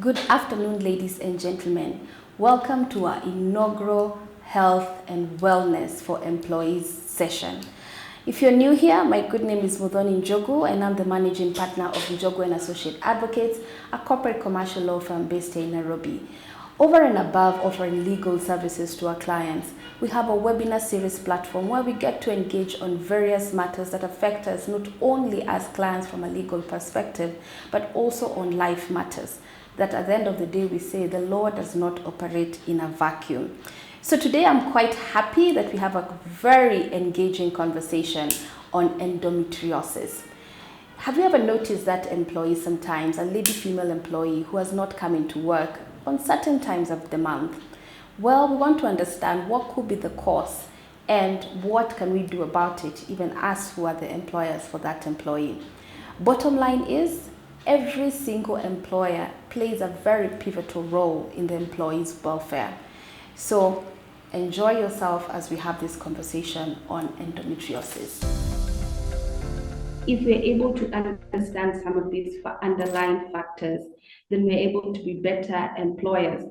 Good afternoon, ladies and gentlemen. Welcome to our inaugural Health and Wellness for Employees session. If you're new here, my good name is Njagi, and I'm the managing partner of Njagi and Associate Advocates, a corporate commercial law firm based here in Nairobi. Over and above offering legal services to our clients, we have a webinar series platform where we get to engage on various matters that affect us not only as clients from a legal perspective, but also on life matters. That at the end of the day, we say the law does not operate in a vacuum. So today I'm quite happy that we have a very engaging conversation on endometriosis. Have you ever noticed that employee sometimes, a lady female employee who has not come into work on certain times of the month? Well, we want to understand what could be the cause and what can we do about it, even us who are the employers for that employee. Bottom line is, every single employer plays a very pivotal role in the employee's welfare. So enjoy yourself as we have this conversation on endometriosis. If we're able to understand some of these underlying factors, then we're able to be better employers.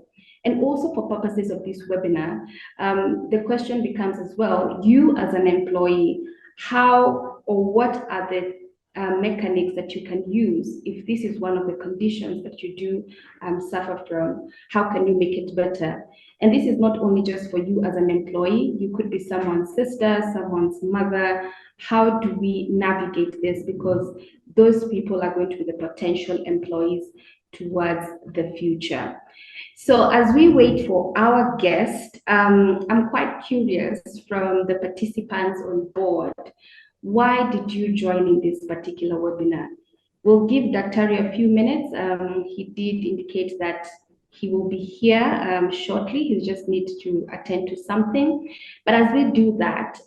And also for purposes of this webinar, the question becomes as well, you as an employee, how or what are the mechanics that you can use if this is one of the conditions that you do suffer from? How can you make it better? And this is not only just for you as an employee, you could be someone's sister, someone's mother. How do we navigate this? Because those people are going to be the potential employees towards the future. So as we wait for our guest, I'm quite curious from the participants on board, why did you join in this particular webinar? We'll give Dr. a few minutes. He did indicate that he will be here shortly. He just needs to attend to something. But as we do that,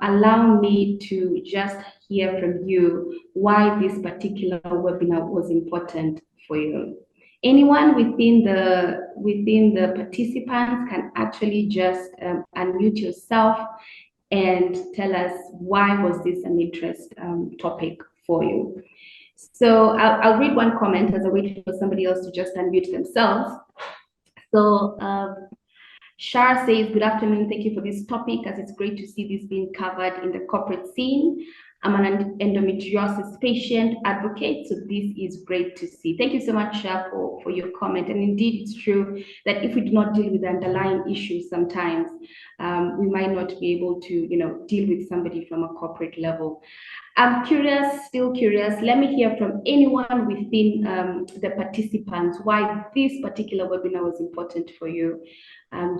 allow me to just hear from you why this particular webinar was important for you. Anyone within the participants can actually just unmute yourself and tell us why was this an interest topic for you. So I'll read one comment as I wait for somebody else to just unmute themselves. So Shar says, good afternoon, thank you for this topic, as it's great to see this being covered in the corporate scene. I'm an endometriosis patient advocate, so this is great to see. Thank you so much, Shar, for your comment. And indeed, it's true that if we do not deal with the underlying issues sometimes, we might not be able to, deal with somebody from a corporate level. I'm curious, still curious. Let me hear from anyone within the participants why this particular webinar was important for you,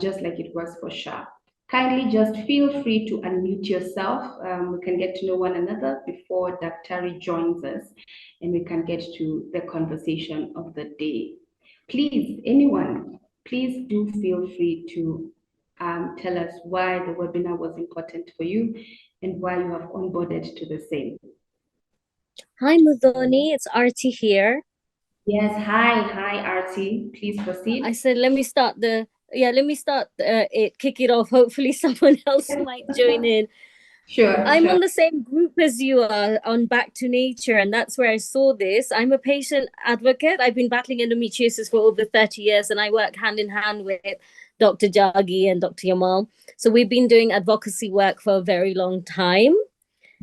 just like it was for Shah. Kindly just feel free to unmute yourself. We can get to know one another before Dr. joins us, and we can get to the conversation of the day. Please, anyone, please do feel free to tell us why the webinar was important for you and why you have onboarded to the same. Hi, Mudhoni. It's Arti here. Yes, hi, Arti. Please proceed. I said, let me start kick it off. Hopefully someone else might join in. Sure. I'm on the same group as you are on Back to Nature, and that's where I saw this. I'm a patient advocate. I've been battling endometriosis for over 30 years, and I work hand in hand with Dr. Njagi and Dr. Yamal. So we've been doing advocacy work for a very long time.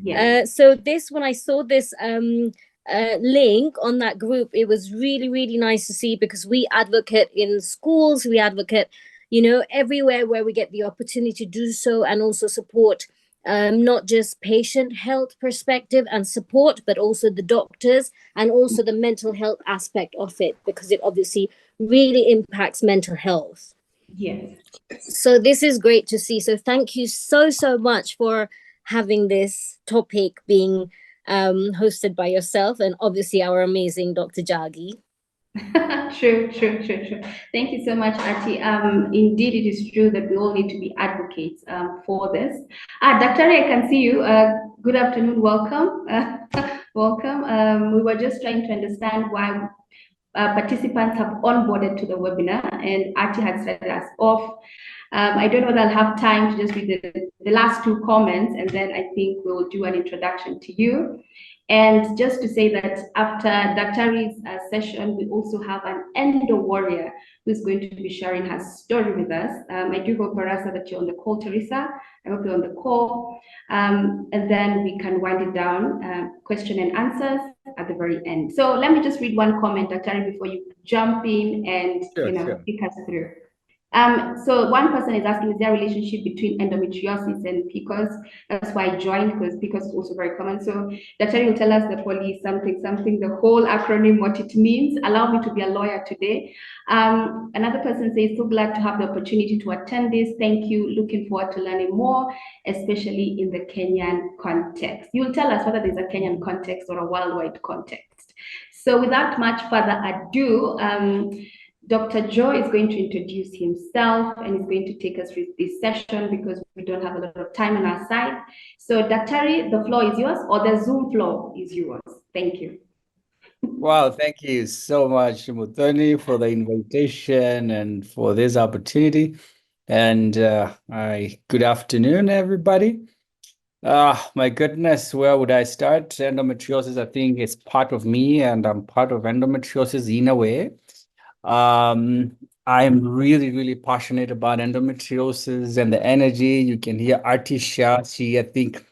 Yes. So when I saw this link on that group, it was really, really nice to see, because we advocate in schools, we advocate, everywhere where we get the opportunity to do so, and also support not just patient health perspective and support, but also the doctors and also the mental health aspect of it, because it obviously really impacts mental health. Yes. So this is great to see. So thank you so much for having this topic being hosted by yourself and obviously our amazing Dr. Njagi. True. Thank you so much, Arti. Indeed, it is true that we all need to be advocates for this. Dr. I can see you. Good afternoon. Welcome. Welcome. We were just trying to understand why participants have onboarded to the webinar, and Arti had started us off. I don't know whether I'll have time to just read the last two comments, and then I think we'll do an introduction to you. And just to say that after Daktari's session, we also have an endo warrior who's going to be sharing her story with us. I do hope, Barasa, that you're on the call, Teresa. I hope you're on the call. And then we can wind it down, question and answers at the very end. So let me just read one comment, Daktari, before you jump in and take us through. So one person is asking, is there a relationship between endometriosis and PCOS? That's why I joined, because PCOS is also very common. So Daktari will tell us the poly something, the whole acronym, what it means. Allow me to be a lawyer today. Another person says, so glad to have the opportunity to attend this. Thank you. Looking forward to learning more, especially in the Kenyan context. You'll tell us whether there's a Kenyan context or a worldwide context. So without much further ado, Dr. Joe is going to introduce himself and is going to take us through this session because we don't have a lot of time on our side. So Daktari, the floor is yours, or the Zoom floor is yours. Thank you. Wow, thank you so much, Muthoni, for the invitation and for this opportunity. And good afternoon, everybody. My goodness, where would I start? Endometriosis, I think, is part of me, and I'm part of endometriosis in a way. I'm really, really passionate about endometriosis and the energy. You can hear Artisha. I think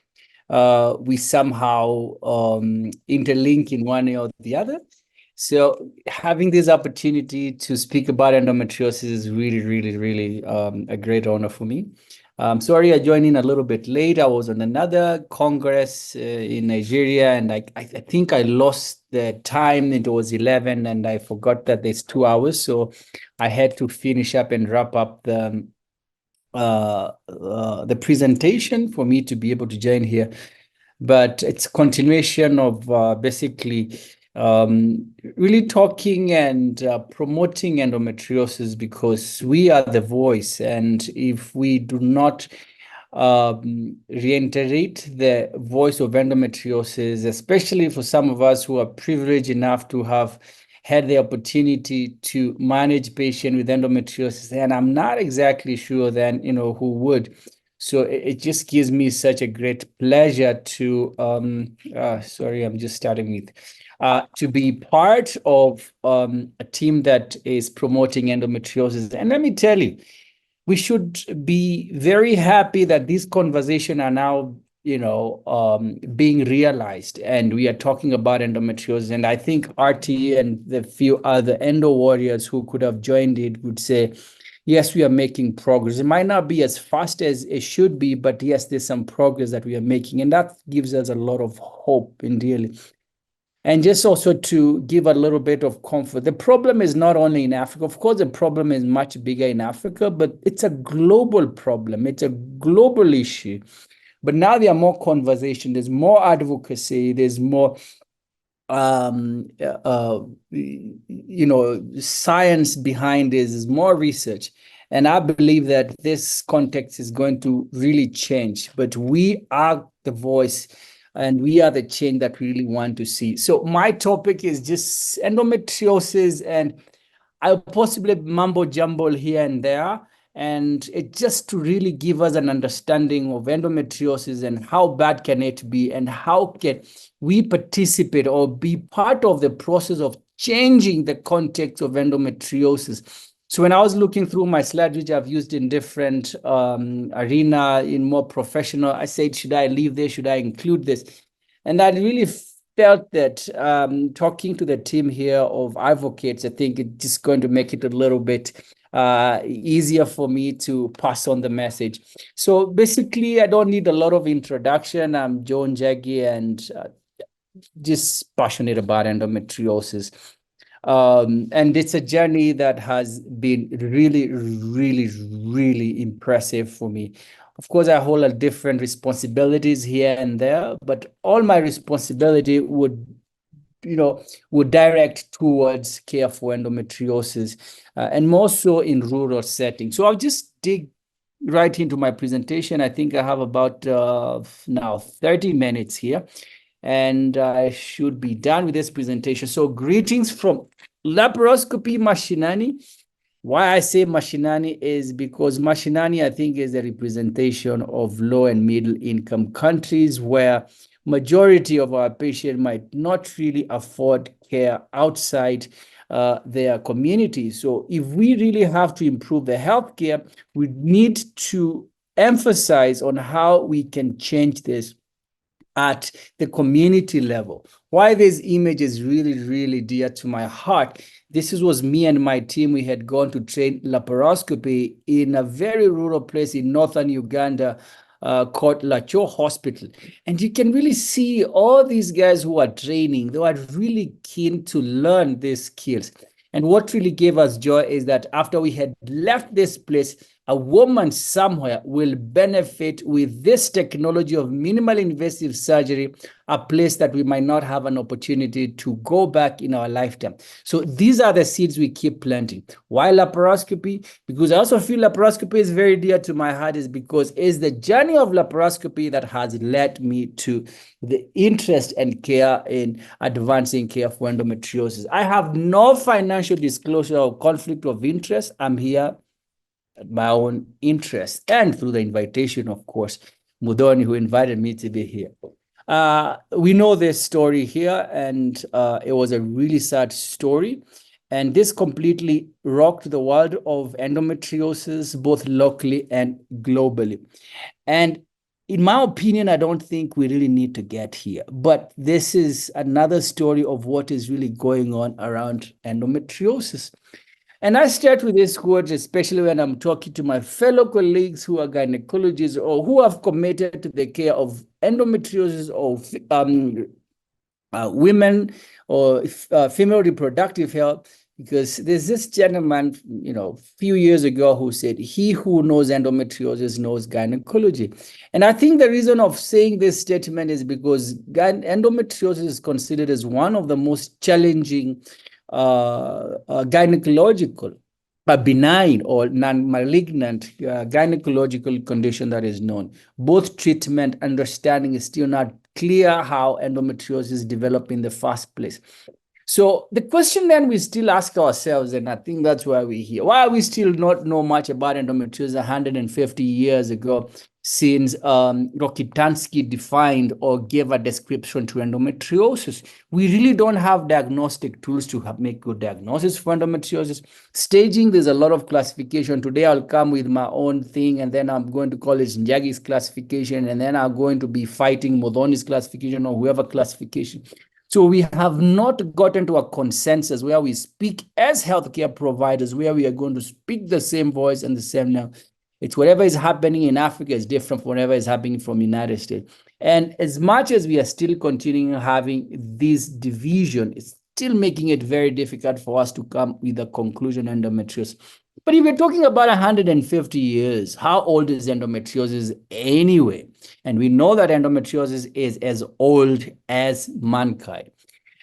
we somehow interlink in one or the other. So having this opportunity to speak about endometriosis is really, really, really a great honor for me. Sorry, I joined in a little bit late. I was on another congress in Nigeria, and I think I lost the time. It was 11, and I forgot that there's 2 hours. So I had to finish up and wrap up the presentation for me to be able to join here. But it's a continuation of basically really talking and promoting endometriosis, because we are the voice. And if we do not reiterate the voice of endometriosis, especially for some of us who are privileged enough to have had the opportunity to manage patients with endometriosis, and I'm not exactly sure then, who would. So it just gives me such a great pleasure to, sorry, I'm just starting with, to be part of a team that is promoting endometriosis. And let me tell you, we should be very happy that these conversations are now, being realized, and we are talking about endometriosis. And I think RT and the few other endo warriors who could have joined it would say, yes, we are making progress. It might not be as fast as it should be, but yes, there's some progress that we are making. And that gives us a lot of hope, indeed. And just also to give a little bit of comfort, the problem is not only in Africa. Of course, the problem is much bigger in Africa, but it's a global problem. It's a global issue. But now there are more conversation, there's more advocacy, there's more science behind this, is more research. And I believe that this context is going to really change. But we are the voice, and we are the change that we really want to see. So my topic is just endometriosis, and I'll possibly mumbo jumble here and there. And it just to really give us an understanding of endometriosis and how bad can it be, and how can we participate or be part of the process of changing the context of endometriosis. So when I was looking through my slides, which I've used in different arena, in more professional, I said, should I leave this? Should I include this? And I really felt that talking to the team here of advocates, I think it's just going to make it a little bit easier for me to pass on the message. So basically, I don't need a lot of introduction. I'm Joe Njagi, and just passionate about endometriosis. And it's a journey that has been really, really, really impressive for me. Of course, I hold a different responsibilities here and there, but all my responsibility would direct towards care for endometriosis, and more so in rural settings. So I'll just dig right into my presentation. I think I have about now 30 minutes here, and I should be done with this presentation. So greetings from laparoscopy mashinani. Why I say mashinani is because mashinani, I think, is a representation of low and middle income countries, where majority of our patients might not really afford care outside their community. So if we really have to improve the healthcare, we need to emphasize on how we can change this at the community level. Why this image is really, really dear to my heart. This was me and my team. We had gone to train laparoscopy in a very rural place in northern Uganda called Lacho Hospital. And you can really see all these guys who are training, they are really keen to learn these skills. And what really gave us joy is that after we had left this place, a woman somewhere will benefit with this technology of minimal invasive surgery, a place that we might not have an opportunity to go back in our lifetime. So these are the seeds we keep planting. Why laparoscopy? Because I also feel laparoscopy is very dear to my heart, is because it's the journey of laparoscopy that has led me to the interest and care in advancing care for endometriosis. I have no financial disclosure or conflict of interest. I'm here at my own interest and through the invitation, of course, Mudoni, who invited me to be here. We know this story here, and it was a really sad story. And this completely rocked the world of endometriosis, both locally and globally. And in my opinion, I don't think we really need to get here. But this is another story of what is really going on around endometriosis. And I start with this quote, especially when I'm talking to my fellow colleagues who are gynecologists or who have committed to the care of endometriosis or women or female reproductive health. Because there's this gentleman, a few years ago who said, he who knows endometriosis knows gynecology. And I think the reason of saying this statement is because endometriosis is considered as one of the most challenging gynecological, benign or non-malignant gynecological condition that is known. Both treatment understanding is still not clear how endometriosis developed in the first place. So the question then we still ask ourselves, and I think that's why we're here. Why are we still not know much about endometriosis 150 years ago, since Rokitansky defined or gave a description to endometriosis? We really don't have diagnostic tools to make good diagnosis for endometriosis. Staging, there's a lot of classification. Today I'll come with my own thing, and then I'm going to call it Njagi's classification, and then I'm going to be fighting Modoni's classification or whoever classification. So we have not gotten to a consensus where we speak as healthcare providers, where we are going to speak the same voice and the same now. It's whatever is happening in Africa is different from whatever is happening from the United States. And as much as we are still continuing having this division, it's still making it very difficult for us to come with a conclusion on endometriosis. But if we're talking about 150 years, how old is endometriosis anyway? And we know that endometriosis is as old as mankind.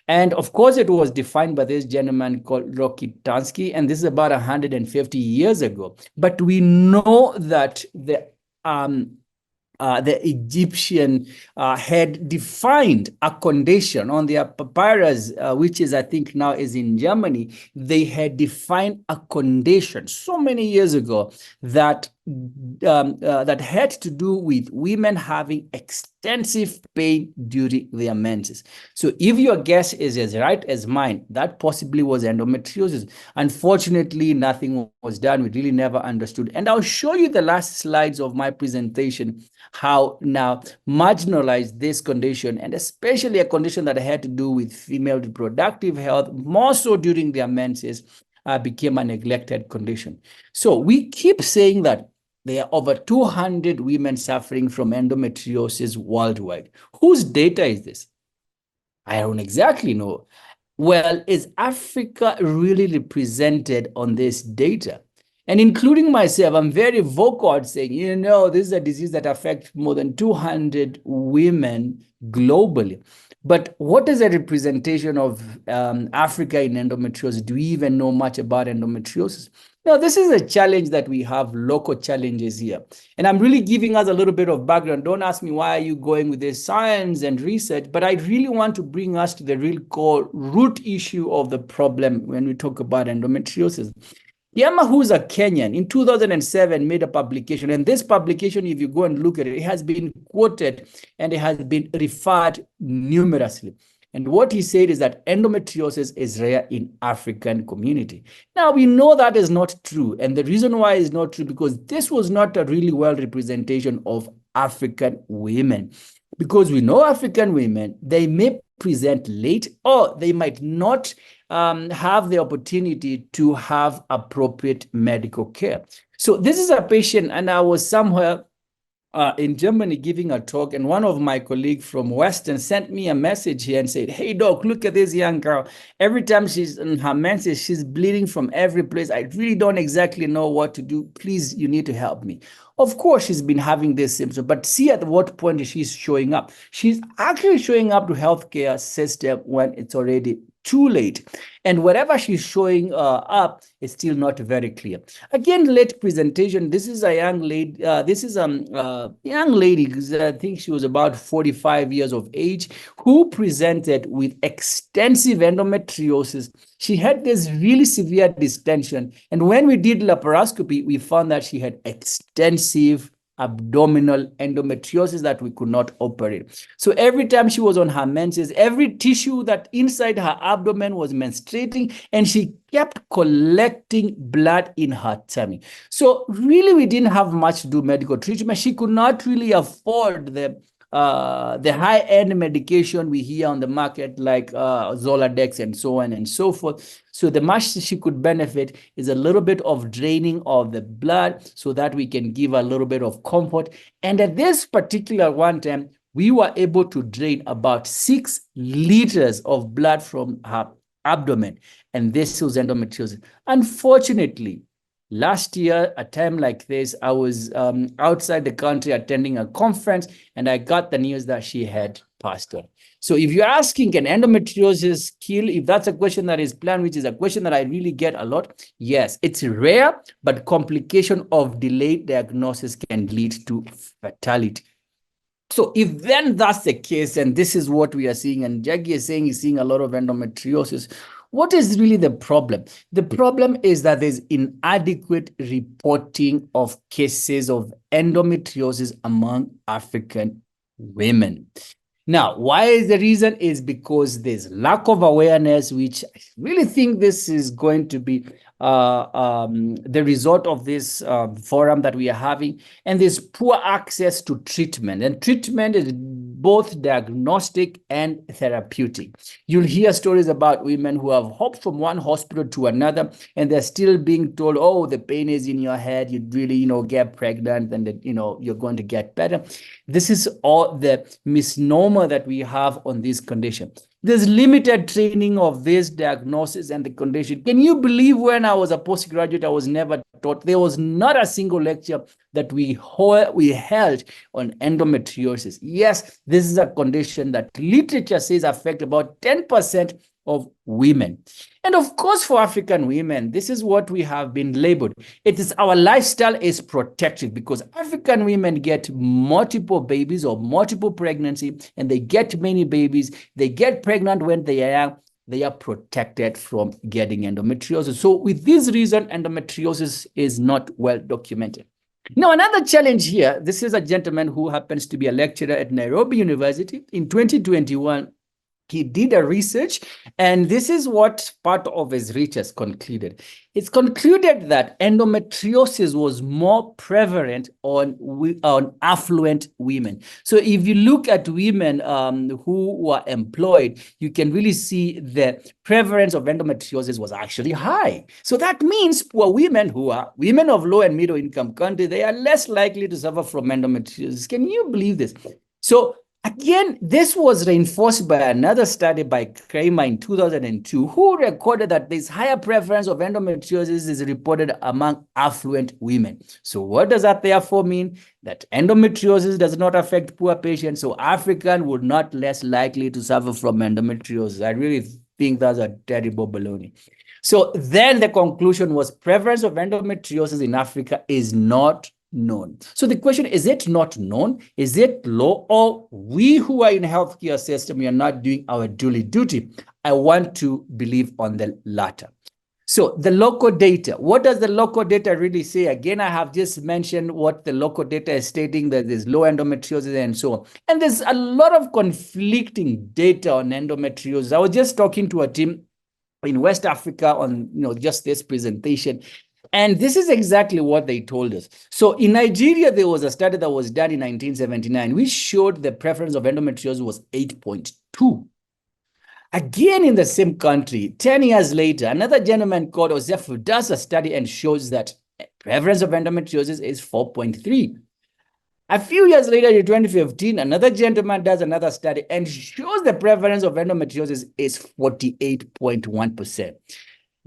And of course, it was defined by this gentleman called Rokitansky, and this is about 150 years ago. But we know that the Egyptian had defined a condition on their papyrus, which is, I think now is in Germany. They had defined a condition so many years ago that that had to do with women having extensive pain during their menses. So if your guess is as right as mine, that possibly was endometriosis. Unfortunately, nothing was done. We really never understood. And I'll show you the last slides of my presentation, how now marginalized this condition, and especially a condition that had to do with female reproductive health, more so during their menses, became a neglected condition. So we keep saying that there are over 200 women suffering from endometriosis worldwide. Whose data is this? I don't exactly know. Well, is Africa really represented on this data? And including myself, I'm very vocal at saying, this is a disease that affects more than 200 women globally. But what is a representation of Africa in endometriosis? Do we even know much about endometriosis? Now, this is a challenge that we have, local challenges here. And I'm really giving us a little bit of background. Don't ask me why are you going with this science and research, but I really want to bring us to the real core root issue of the problem when we talk about endometriosis. Diama, who's a Kenyan, in 2007 made a publication, and this publication, if you go and look at it, it has been quoted and it has been referred numerously. And what he said is that endometriosis is rare in African community. Now, we know that is not true. And the reason why it's not true, because this was not a really well representation of African women. Because we know African women, they may present late, or they might not have the opportunity to have appropriate medical care. So this is a patient, and I was somewhere in Germany giving a talk, and one of my colleagues from Western sent me a message here and said, "Hey doc, look at this young girl. Every time she's in her menses, she's bleeding from every place. I really don't exactly know what to do. Please, you need to help me." Of course, she's been having this symptom, but see at what point she's showing up. She's actually showing up to healthcare system when it's already too late. And whatever she's showing up is still not very clear. Again, late presentation. This is a young lady. This is a young lady, I think she was about 45 years of age, who presented with extensive endometriosis. She had this really severe distension. And when we did laparoscopy, we found that she had extensive abdominal endometriosis that we could not operate. So every time she was on her menses, every tissue that inside her abdomen was menstruating, and she kept collecting blood in her tummy. So really, we didn't have much to do medical treatment. She could not really afford the high-end medication we hear on the market, like Zoladex and so on and so forth. So the much she could benefit is a little bit of draining of the blood so that we can give a little bit of comfort. And at this particular one time, we were able to drain about 6 liters of blood from her abdomen. And this was endometriosis. Unfortunately, last year, a time like this, I was outside the country attending a conference, and I got the news that she had passed on. So if you're asking, can endometriosis kill? If that's a question that is planned, which is a question that I really get a lot, yes, it's rare, but complication of delayed diagnosis can lead to fatality. So if then that's the case, and this is what we are seeing, and Njagi is saying he's seeing a lot of endometriosis, what is really the problem? The problem is that there's inadequate reporting of cases of endometriosis among African women. Now, why is the reason? Is because there's lack of awareness, which I really think this is going to be the result of this forum that we are having, and there's poor access to treatment. And treatment is both diagnostic and therapeutic. You'll hear stories about women who have hopped from one hospital to another, and they're still being told, "Oh, the pain is in your head. You'd really, get pregnant, and you're going to get better." This is all the misnomer that we have on this condition. There's limited training of this diagnosis and the condition. Can you believe when I was a postgraduate, I was never taught? There was not a single lecture that we held on endometriosis. Yes, this is a condition that literature says affects about 10% of women. And of course, for African women, this is what we have been labeled. It is our lifestyle is protected, because African women get multiple babies or multiple pregnancy, and they get many babies. They get pregnant when they are young. They are protected from getting endometriosis. So with this reason, endometriosis is not well documented. Now, another challenge here, this is a gentleman who happens to be a lecturer at Nairobi University. In 2021, he did a research, and this is what part of his research concluded. It's concluded that endometriosis was more prevalent on affluent women. So if you look at women who were employed, you can really see the prevalence of endometriosis was actually high. So that means poor women who are women of low and middle income countries, they are less likely to suffer from endometriosis. Can you believe this? So again, this was reinforced by another study by Kramer in 2002, who recorded that this higher prevalence of endometriosis is reported among affluent women. So what does that therefore mean? That endometriosis does not affect poor patients, so African would not less likely to suffer from endometriosis. I really think that's a terrible baloney. So then the conclusion was prevalence of endometriosis in Africa is not known. So the question, is it not known? Is it low? Or we who are in healthcare system, we are not doing our duty? I want to believe on the latter. So the local data, what does the local data really say? Again, I have just mentioned what the local data is stating, that there's low endometriosis and so on. And there's a lot of conflicting data on endometriosis. I was just talking to a team in West Africa on just this presentation. And this is exactly what they told us. So in Nigeria, there was a study that was done in 1979, which showed the prevalence of endometriosis was 8.2. Again, in the same country, 10 years later, another gentleman called Ozefu does a study and shows that prevalence of endometriosis is 4.3. A few years later, in 2015, another gentleman does another study and shows the prevalence of endometriosis is 48.1%.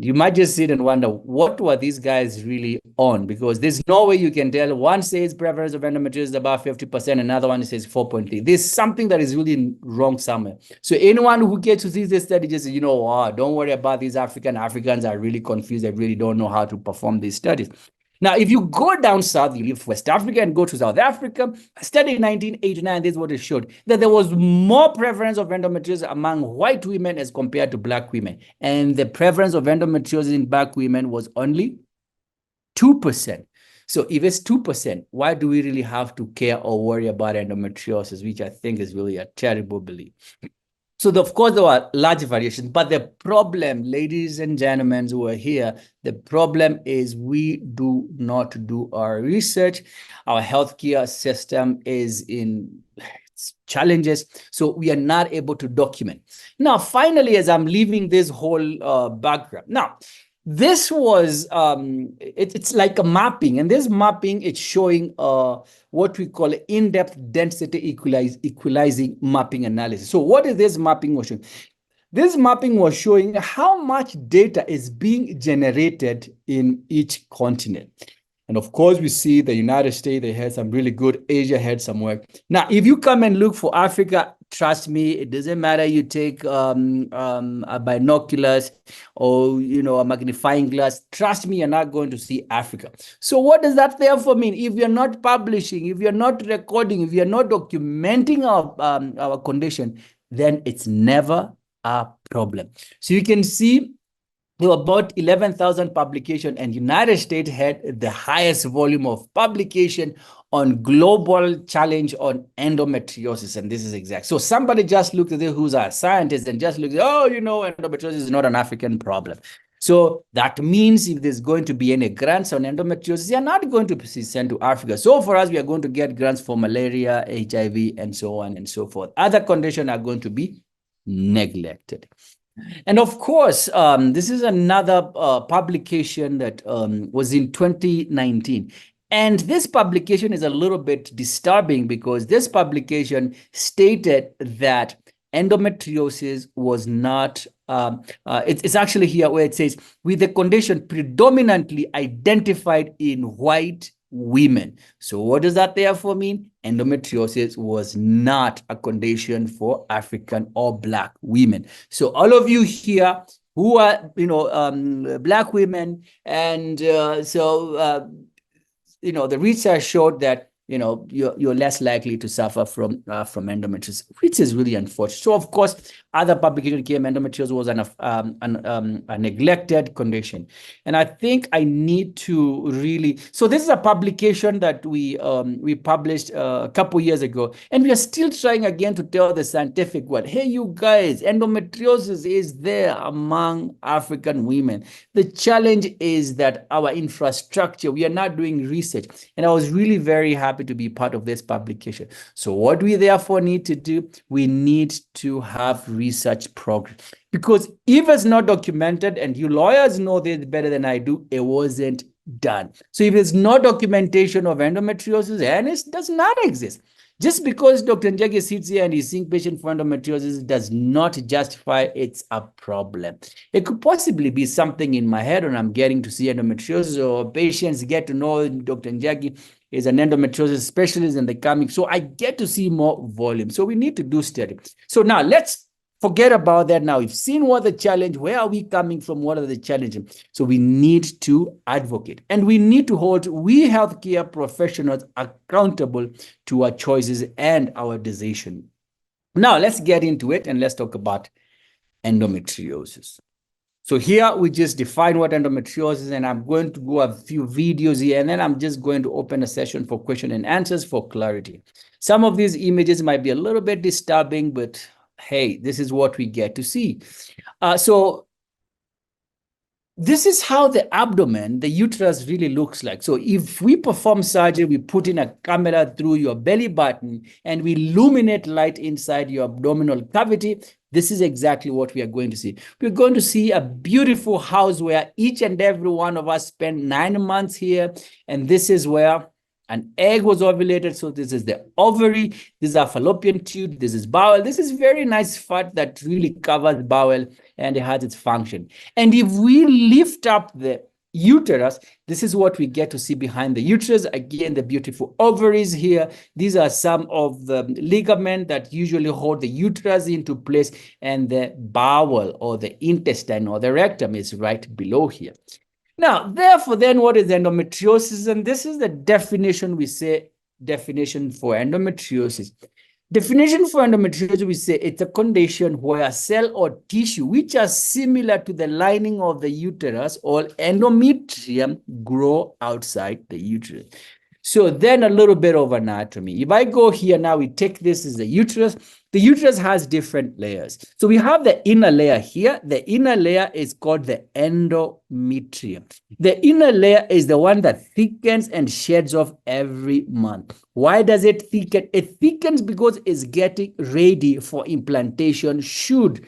You might just sit and wonder, what were these guys really on? Because there's no way you can tell. One says prevalence of endometriosis is about 50%, another one says 4.3. There's something that is really wrong somewhere. So anyone who gets to see this study just says, don't worry about these Africans are really confused. They really don't know how to perform these studies. Now, if you go down south, you leave West Africa and go to South Africa, a study in 1989, this is what it showed, that there was more prevalence of endometriosis among white women as compared to black women. And the prevalence of endometriosis in black women was only 2%. So if it's 2%, why do we really have to care or worry about endometriosis, which I think is really a terrible belief. So of course, there are large variations, but the problem, ladies and gentlemen who are here, the problem is we do not do our research. Our healthcare system is in challenges, so we are not able to document. Now, finally, as I'm leaving this whole background, now, this was, it's like a mapping, and this mapping, it's showing what we call in-depth density equalizing mapping analysis. So what is this mapping was showing? This mapping was showing how much data is being generated in each continent. And of course, we see the United States, they had some really good, Asia had some work. Now, if you come and look for Africa, trust me, it doesn't matter. You take a binoculars or, a magnifying glass. Trust me, you're not going to see Africa. So what does that therefore mean? If you're not publishing, if you're not recording, if you're not documenting our condition, then it's never a problem. So you can see there were about 11,000 publications, and United States had the highest volume of publication on global challenge on endometriosis, and this is exact. So somebody just looked at it, who's a scientist, and just looked at, endometriosis is not an African problem. So that means if there's going to be any grants on endometriosis, they are not going to be sent to Africa. So for us, we are going to get grants for malaria, HIV, and so on and so forth. Other conditions are going to be neglected. And of course, this is another publication that was in 2019. And this publication is a little bit disturbing because this publication stated that endometriosis was not, it's actually here where it says, with the condition predominantly identified in white women. So what does that therefore mean? Endometriosis was not a condition for African or Black women. So all of you here who are, Black women, and the research showed that you're less likely to suffer from endometriosis, which is really unfortunate. So of course, other publication came, endometriosis was a neglected condition. And I think I need to really, so this is a publication that we published a couple years ago, and we are still trying again to tell the scientific world, hey, you guys, endometriosis is there among African women. The challenge is that our infrastructure, we are not doing research. And I was really very happy to be part of this publication. So what we therefore need to do, we need to have research progress. Because if it's not documented, and you lawyers know this better than I do, it wasn't done. So if there's no documentation of endometriosis, and it does not exist. Just because Dr. Njagi sits here and he's seeing patient for endometriosis does not justify it's a problem. It could possibly be something in my head when I'm getting to see endometriosis, or patients get to know Dr. Njagi is an endometriosis specialist in the coming. So I get to see more volume. So we need to do study. So now let's forget about that now. We've seen what the challenge, where are we coming from, what are the challenges? So we need to advocate, and we need to hold we healthcare professionals accountable to our choices and our decision. Now let's get into it and let's talk about endometriosis. So here we just define what endometriosis, and I'm going to go a few videos here, and then I'm just going to open a session for question and answers for clarity. Some of these images might be a little bit disturbing, but hey, this is what we get to see. So this is how the abdomen, the uterus really looks like. So if we perform surgery, we put in a camera through your belly button and we illuminate light inside your abdominal cavity, this is exactly what we are going to see. We're going to see a beautiful house where each and every one of us spent 9 months here. And this is where an egg was ovulated. So this is the ovary, this is a fallopian tube, this is bowel. This is very nice fat that really covers bowel and it has its function. And if we lift up the uterus, this is what we get to see behind the uterus. Again, the beautiful ovaries here. These are some of the ligaments that usually hold the uterus into place, and the bowel or the intestine or the rectum is right below here. Now, therefore, then what is endometriosis? And this is the definition we say, definition for endometriosis. Definition for endometriosis, we say it's a condition where a cell or tissue which are similar to the lining of the uterus or endometrium grow outside the uterus. So then a little bit of anatomy. If I go here now, we take this as the uterus. The uterus has different layers. So we have the inner layer here. The inner layer is called the endometrium. The inner layer is the one that thickens and sheds off every month. Why does it thicken? It thickens because it's getting ready for implantation should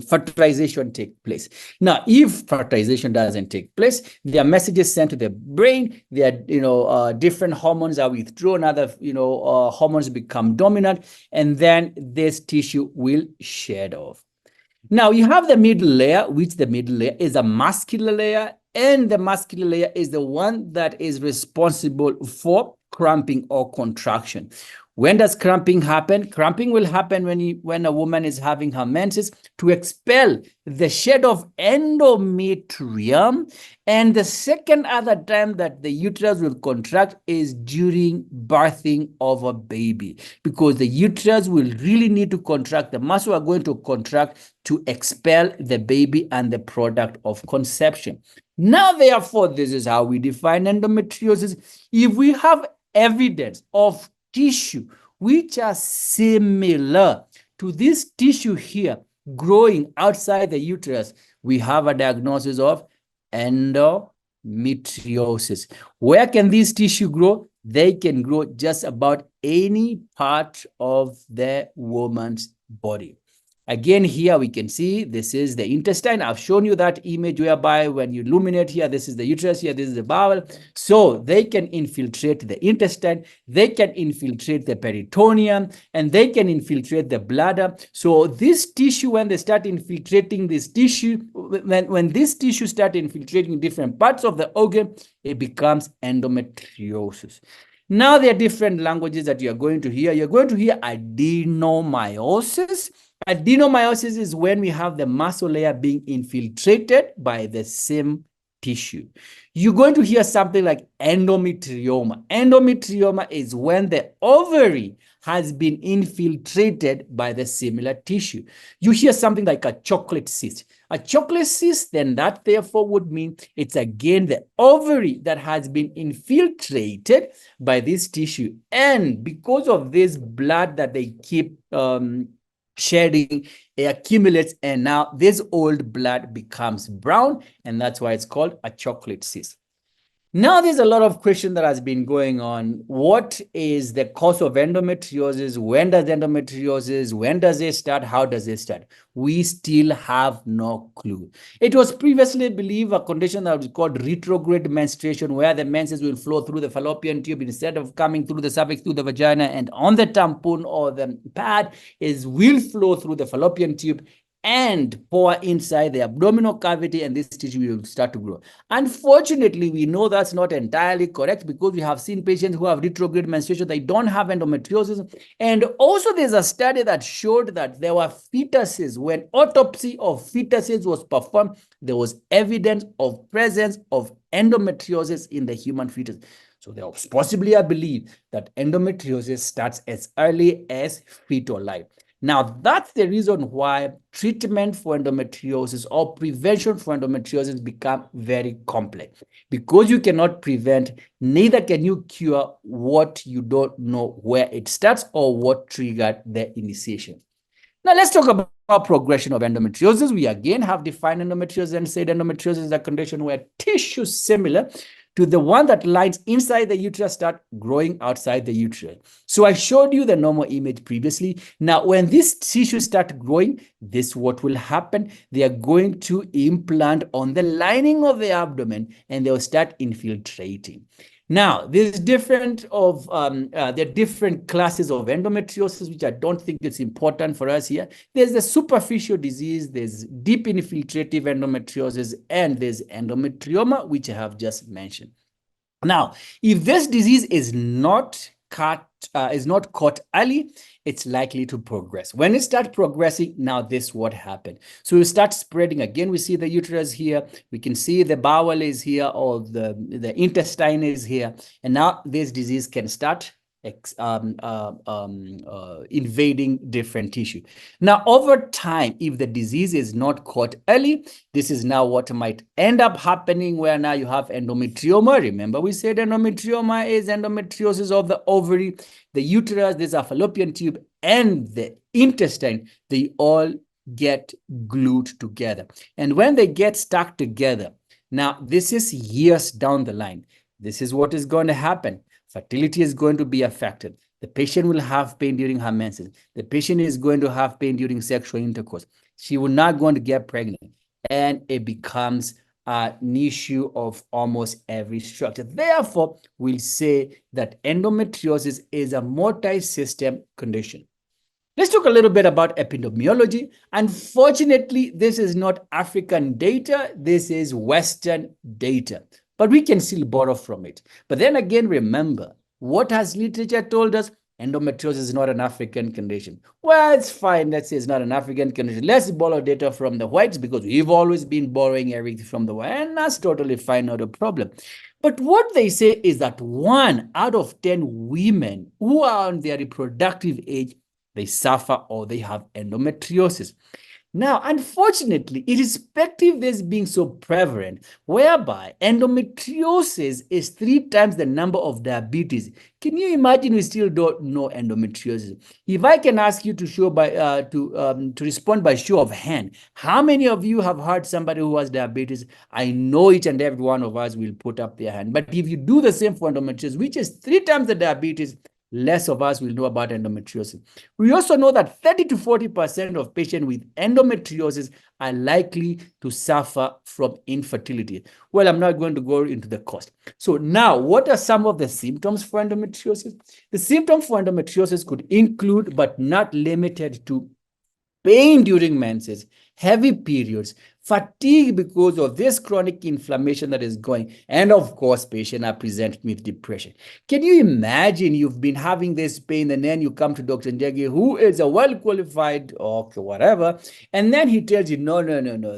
fertilization take place. Now, if fertilization doesn't take place, there are messages sent to the brain. There are, different hormones are withdrawn, other, hormones become dominant, and then this tissue will shed off. Now, you have the middle layer, which the middle layer is a muscular layer, and the muscular layer is the one that is responsible for cramping or contraction. When does cramping happen? Cramping will happen when a woman is having her menses to expel the shed of endometrium. And the second other time that the uterus will contract is during birthing of a baby, because the uterus will really need to contract. The muscle are going to contract to expel the baby and the product of conception. Now, therefore, this is how we define endometriosis. If we have evidence of tissue which are similar to this tissue here growing outside the uterus, we have a diagnosis of endometriosis. Where can this tissue grow? They can grow just about any part of the woman's body. Again, here we can see this is the intestine. I've shown you that image whereby when you illuminate here, this is the uterus, here, this is the bowel. So they can infiltrate the intestine, they can infiltrate the peritoneum, and they can infiltrate the bladder. So this tissue, when they start infiltrating this tissue, when this tissue start infiltrating different parts of the organ, it becomes endometriosis. Now, there are different languages that you are going to hear. You're going to hear adenomyosis. Adenomyosis is when we have the muscle layer being infiltrated by the same tissue. You're going to hear something like endometrioma. Endometrioma is when the ovary has been infiltrated by the similar tissue. You hear something like a chocolate cyst. A chocolate cyst, then that therefore would mean it's again the ovary that has been infiltrated by this tissue. And because of this blood that they keep shedding, it accumulates, and now this old blood becomes brown, and that's why it's called a chocolate cyst. Now, there's a lot of question that has been going on. What is the cause of endometriosis? When does it start? How does it start? We still have no clue. It was previously believed a condition that was called retrograde menstruation, where the menses will flow through the fallopian tube instead of coming through the cervix, through the vagina, and on the tampon or the pad will flow through the fallopian tube and pour inside the abdominal cavity, and this tissue will start to grow. Unfortunately, we know that's not entirely correct, because we have seen patients who have retrograde menstruation, they don't have endometriosis. And also there's a study that showed that there were fetuses, when autopsy of fetuses was performed, there was evidence of presence of endometriosis in the human fetus. So there was possibly a belief that endometriosis starts as early as fetal life. Now, that's the reason why treatment for endometriosis or prevention for endometriosis become very complex. Because you cannot prevent, neither can you cure what you don't know where it starts or what triggered the initiation. Now, let's talk about progression of endometriosis. We again have defined endometriosis and said endometriosis is a condition where tissues similar to the one that lies inside the uterus start growing outside the uterus. So I showed you the normal image previously. Now, when these tissues start growing, this is what will happen. They are going to implant on the lining of the abdomen and they'll start infiltrating. Now, there's there are different classes of endometriosis, which I don't think it's important for us here. There's the superficial disease, there's deep infiltrative endometriosis, and there's endometrioma, which I have just mentioned. Now, if this disease is not caught early, it's likely to progress. When it starts progressing, now this what happened. So it starts spreading. Again, we see the uterus here. We can see the bowel is here, or the intestine is here. And now this disease can start invading different tissue. Now, over time, if the disease is not caught early, this is now what might end up happening, where now you have endometrioma. Remember, we said endometrioma is endometriosis of the ovary, the uterus, there's a fallopian tube, and the intestine. They all get glued together. And when they get stuck together, now this is years down the line. This is what is going to happen. Fertility is going to be affected. The patient will have pain during her menses. The patient is going to have pain during sexual intercourse. She will not going to get pregnant. And it becomes an issue of almost every structure. Therefore, we'll say that endometriosis is a multi-system condition. Let's talk a little bit about epidemiology. Unfortunately, this is not African data. This is Western data. But we can still borrow from it. But then again, remember, what has literature told us? Endometriosis is not an African condition. Well, it's fine. Let's say it's not an African condition. Let's borrow data from the whites, because we've always been borrowing everything from the white, and that's totally fine, not a problem. But what they say is that 1 out of 10 women who are on their reproductive age, they suffer or they have endometriosis. Now, unfortunately, irrespective of this being so prevalent, whereby endometriosis is 3 times the number of diabetes, can you imagine we still don't know endometriosis? If I can ask you to show by to respond by show of hand, how many of you have heard somebody who has diabetes? I know each and every one of us will put up their hand. But if you do the same for endometriosis, which is 3 times the diabetes, less of us will know about endometriosis. We also know that 30 to 40% of patients with endometriosis are likely to suffer from infertility. Well, I'm not going to go into the cost. So now, what are some of the symptoms for endometriosis? The symptoms for endometriosis could include, but not limited to, pain during menses, heavy periods, fatigue because of this chronic inflammation that is going, and of course, patients are presenting with depression. Can you imagine you've been having this pain and then you come to Dr. Njagi, who is a well-qualified or whatever, and then he tells you, no,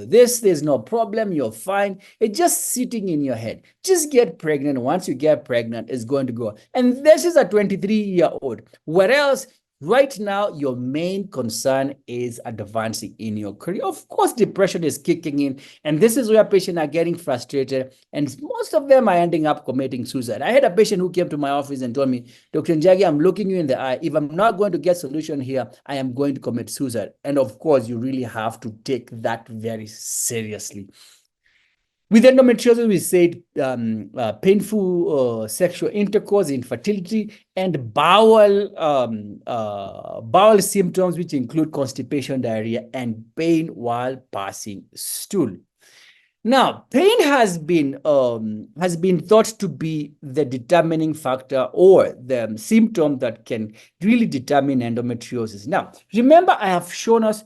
there's no problem, you're fine. It's just sitting in your head. Just get pregnant. Once you get pregnant, it's going to go. And this is a 23-year-old. What else? Right now, your main concern is advancing in your career. Of course, depression is kicking in, and this is where patients are getting frustrated, and most of them are ending up committing suicide. I had a patient who came to my office and told me, Dr. Njagi, I'm looking you in the eye. If I'm not going to get solution here, I am going to commit suicide. And of course, you really have to take that very seriously. With endometriosis, we said painful sexual intercourse, infertility, and bowel symptoms, which include constipation, diarrhea, and pain while passing stool. Now, pain has been thought to be the determining factor or the symptom that can really determine endometriosis. Now, remember, I have shown us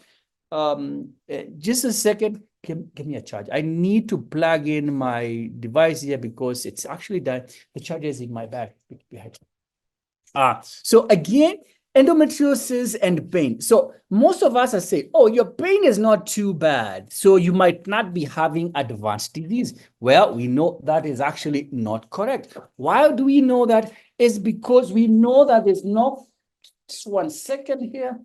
just a second. Give me a charge. I need to plug in my device here because it's actually the charger is in my bag behind. So again, endometriosis and pain. So most of us are saying, oh, your pain is not too bad, so you might not be having advanced disease. Well, we know that is actually not correct. Why do we know that? It's because we know that there's no, just 1 second here.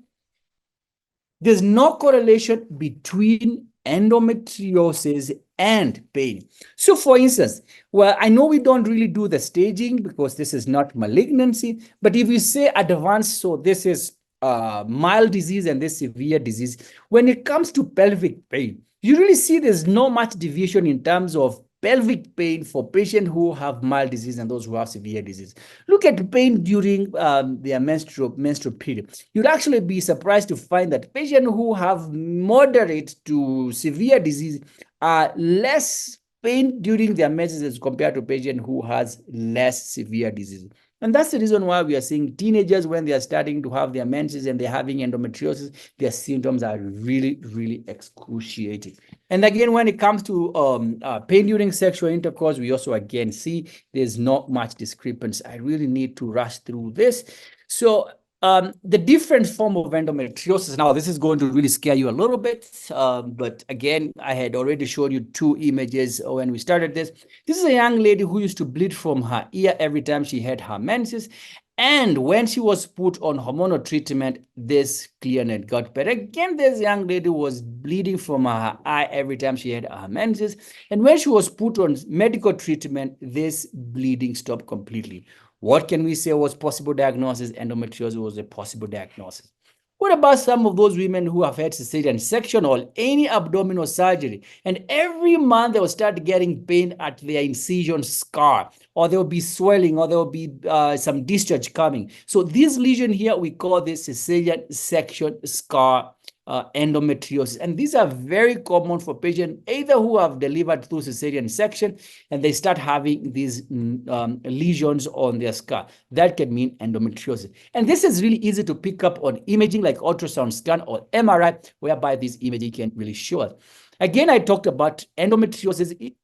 There's no correlation between endometriosis and pain. So for instance, well, I know we don't really do the staging because this is not malignancy, but if you say advanced, so this is mild disease and this severe disease, when it comes to pelvic pain, you really see there's no much deviation in terms of pelvic pain for patients who have mild disease and those who have severe disease. Look at pain during their menstrual period. You'd actually be surprised to find that patients who have moderate to severe disease are less pain during their menses compared to patients who has less severe disease. And that's the reason why we are seeing teenagers, when they are starting to have their menses and they're having endometriosis, their symptoms are really, really excruciating. And again, when it comes to pain during sexual intercourse, we also again see there's not much discrepancy. I really need to rush through this. So the different form of endometriosis, now this is going to really scare you a little bit, but again, I had already showed you 2 images when we started this. This is a young lady who used to bleed from her ear every time she had her menses. And when she was put on hormonal treatment, this cleared and got better. Again, this young lady was bleeding from her eye every time she had her menses. And when she was put on medical treatment, this bleeding stopped completely. What can we say was possible diagnosis? Endometriosis was a possible diagnosis. What about some of those women who have had cesarean section or any abdominal surgery, and every month they will start getting pain at their incision scar, or there will be swelling, or there will be some discharge coming? So this lesion here, we call this cesarean section scar endometriosis. And these are very common for patients either who have delivered through cesarean section and they start having these lesions on their scar. That can mean endometriosis. And this is really easy to pick up on imaging like ultrasound scan or MRI, whereby this imaging can really show us. Again, I talked about endometriosis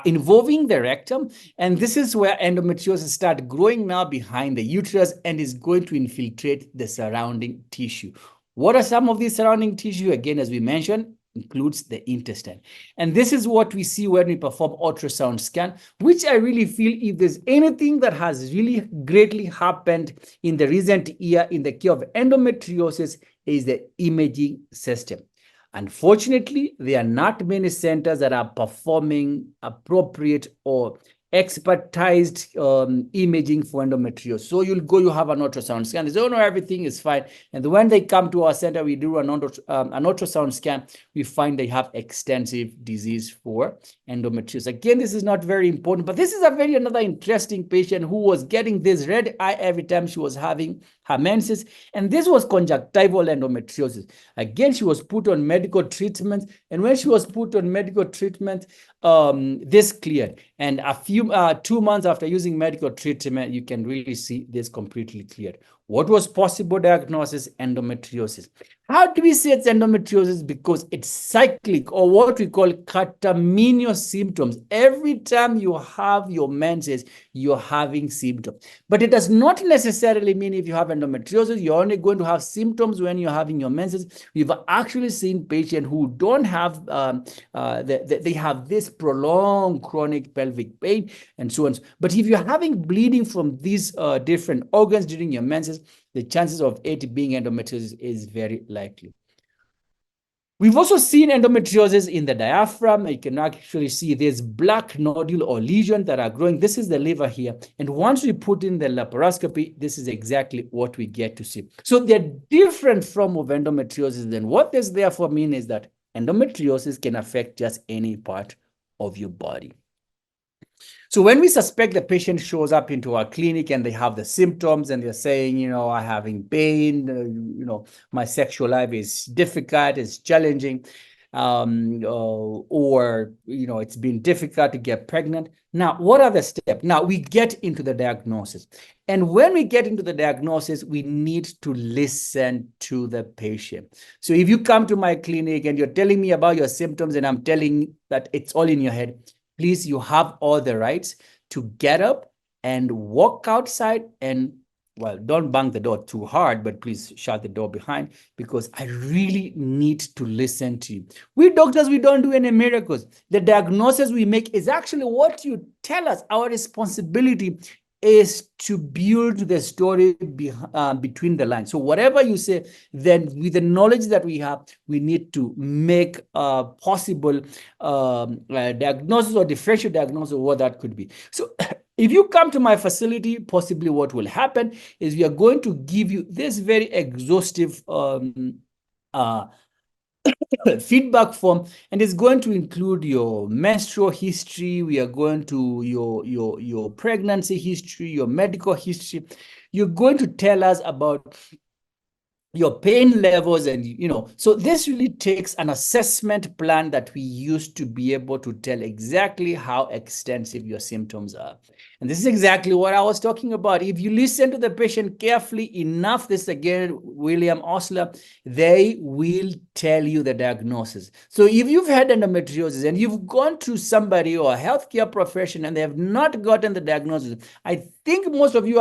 involving the rectum, and this is where endometriosis start growing now behind the uterus and is going to infiltrate the surrounding tissue. What are some of these surrounding tissue? Again, as we mentioned, includes the intestine. And this is what we see when we perform ultrasound scan, which I really feel if there's anything that has really greatly happened in the recent year in the care of endometriosis is the imaging system. Unfortunately, there are not many centers that are performing appropriate or expertized imaging for endometriosis. So you'll go, you have an ultrasound scan. They say, oh no, everything is fine. And when they come to our center, we do an ultrasound scan. We find they have extensive disease for endometriosis. Again, this is not very important, but this is another interesting patient who was getting this red eye every time she was having her menses. And this was conjunctival endometriosis. Again, she was put on medical treatment. And when she was put on medical treatment, this cleared. And a few 2 months after using medical treatment, you can really see this completely cleared. What was possible diagnosis? Endometriosis. How do we say it's endometriosis? Because it's cyclic, or what we call catamenial symptoms. Every time you have your menses, you're having symptoms. But it does not necessarily mean if you have endometriosis, you're only going to have symptoms when you're having your menses. We've actually seen patients who don't have, they have this prolonged chronic pelvic pain and so on. But if you're having bleeding from these different organs during your menses, the chances of it being endometriosis is very likely. We've also seen endometriosis in the diaphragm. You can actually see this black nodule or lesion that are growing. This is the liver here. And once we put in the laparoscopy, this is exactly what we get to see. So they're different form of endometriosis. Then what this therefore means is that endometriosis can affect just any part of your body. So when we suspect the patient shows up into our clinic and they have the symptoms and they're saying, you know, I'm having pain, you know, my sexual life is difficult, it's challenging, or, you know, it's been difficult to get pregnant. Now, what are the steps? Now, we get into the diagnosis. And when we get into the diagnosis, we need to listen to the patient. So if you come to my clinic and you're telling me about your symptoms and I'm telling that it's all in your head, please, you have all the rights to get up and walk outside and, well, don't bang the door too hard, but please shut the door behind, because I really need to listen to you. We doctors, we don't do any miracles. The diagnosis we make is actually what you tell us. Our responsibility is to build the story between the lines. So whatever you say, then with the knowledge that we have, we need to make a possible diagnosis or differential diagnosis of what that could be. So if you come to my facility, possibly what will happen is we are going to give you this very exhaustive feedback form, and it's going to include your menstrual history. We are going to your pregnancy history, your medical history. You're going to tell us about your pain levels, and so this really takes an assessment plan that we use to be able to tell exactly how extensive your symptoms are. And this is exactly what I was talking about. If you listen to the patient carefully enough, this again, William Osler, they will tell you the diagnosis. So if you've had endometriosis and you've gone to somebody or a healthcare professional and they have not gotten the diagnosis, I think most of you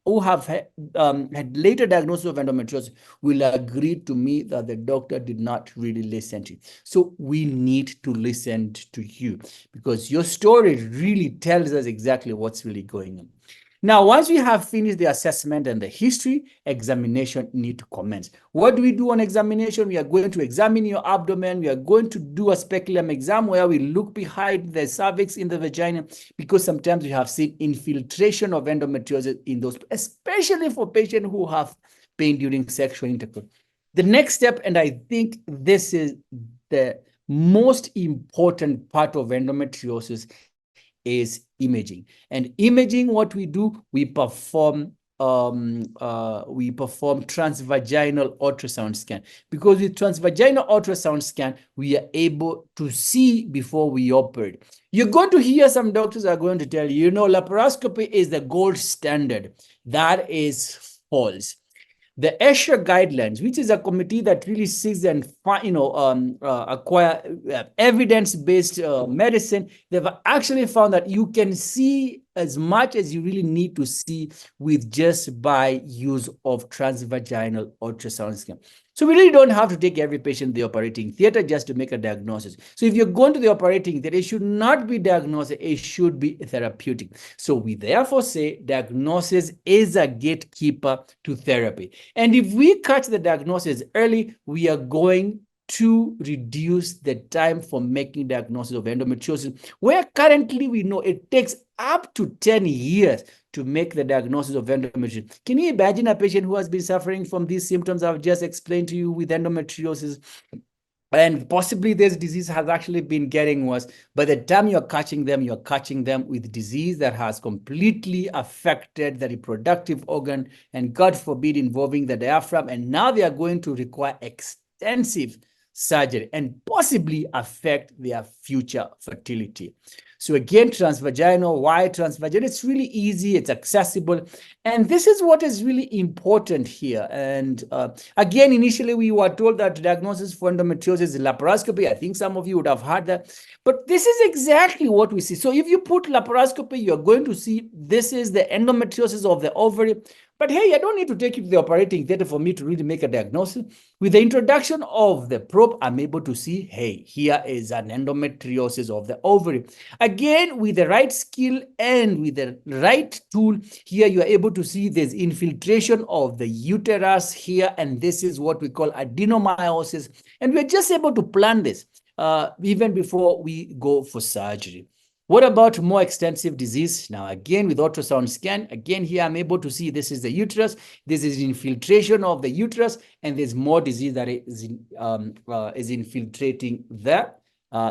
who have had later diagnosis of endometriosis will agree to me that the doctor did not really listen to you. So we need to listen to you, because your story really tells us exactly what's really going on. Now, once we have finished the assessment and the history, examination need to commence. What do we do on examination? We are going to examine your abdomen. We are going to do a speculum exam where we look behind the cervix in the vagina, because sometimes we have seen infiltration of endometriosis in those, especially for patients who have pain during sexual intercourse. The next step, and I think this is the most important part of endometriosis, is imaging. And imaging, what we do, we perform transvaginal ultrasound scan, because with transvaginal ultrasound scan, we are able to see before we operate. You're going to hear some doctors are going to tell you, laparoscopy is the gold standard. That is false. The ESHA guidelines, which is a committee that really seeks and acquire evidence-based medicine, they've actually found that you can see as much as you really need to see with just by use of transvaginal ultrasound scan. So we really don't have to take every patient to the operating theater just to make a diagnosis. So if you're going to the operating theater, it should not be diagnosis, it should be therapeutic. So we therefore say diagnosis is a gatekeeper to therapy. And if we catch the diagnosis early, we are going to reduce the time for making diagnosis of endometriosis, where currently we know it takes up to 10 years to make the diagnosis of endometriosis. Can you imagine a patient who has been suffering from these symptoms I've just explained to you with endometriosis, and possibly this disease has actually been getting worse? By the time you're catching them with disease that has completely affected the reproductive organ, and God forbid, involving the diaphragm, and now they are going to require extensive surgery and possibly affect their future fertility. So again, transvaginal, why transvaginal? It's really easy, it's accessible, and this is what is really important here. And again, initially we were told that diagnosis for endometriosis is laparoscopy. I think some of you would have heard that, but this is exactly what we see. So if you put laparoscopy, you're going to see this is the endometriosis of the ovary. But hey, I don't need to take you to the operating theater for me to really make a diagnosis. With the introduction of the probe, I'm able to see, hey, here is an endometriosis of the ovary. Again, with the right skill and with the right tool, here you are able to see there's infiltration of the uterus here, and this is what we call adenomyosis. And we're just able to plan this even before we go for surgery. What about more extensive disease? Now, again, with ultrasound scan, again, here I'm able to see this is the uterus, this is infiltration of the uterus, and there's more disease that is infiltrating the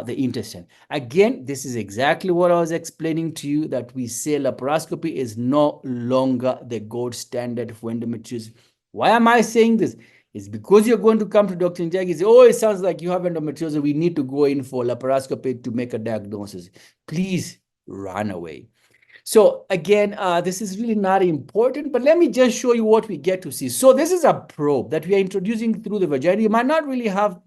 intestine. Again, this is exactly what I was explaining to you, that we say laparoscopy is no longer the gold standard for endometriosis. Why am I saying this? It's because you're going to come to Dr. Njagi and say, oh, it sounds like you have endometriosis. We need to go in for laparoscopy to make a diagnosis. Please run away. So again, this is really not important, but let me just show you what we get to see. So this is a probe that we are introducing through the vagina. You might not really have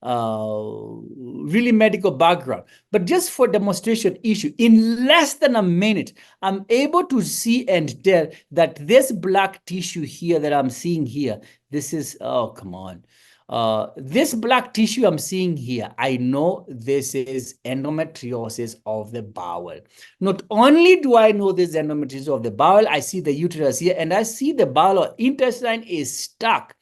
really medical background, but just for demonstration issue, in less than a minute, I'm able to see and tell that this black tissue here that I'm seeing here, this is, oh, come on. This black tissue I'm seeing here, I know this is endometriosis of the bowel. Not only do I know this endometriosis of the bowel, I see the uterus here, and I see the bowel or intestine is stuck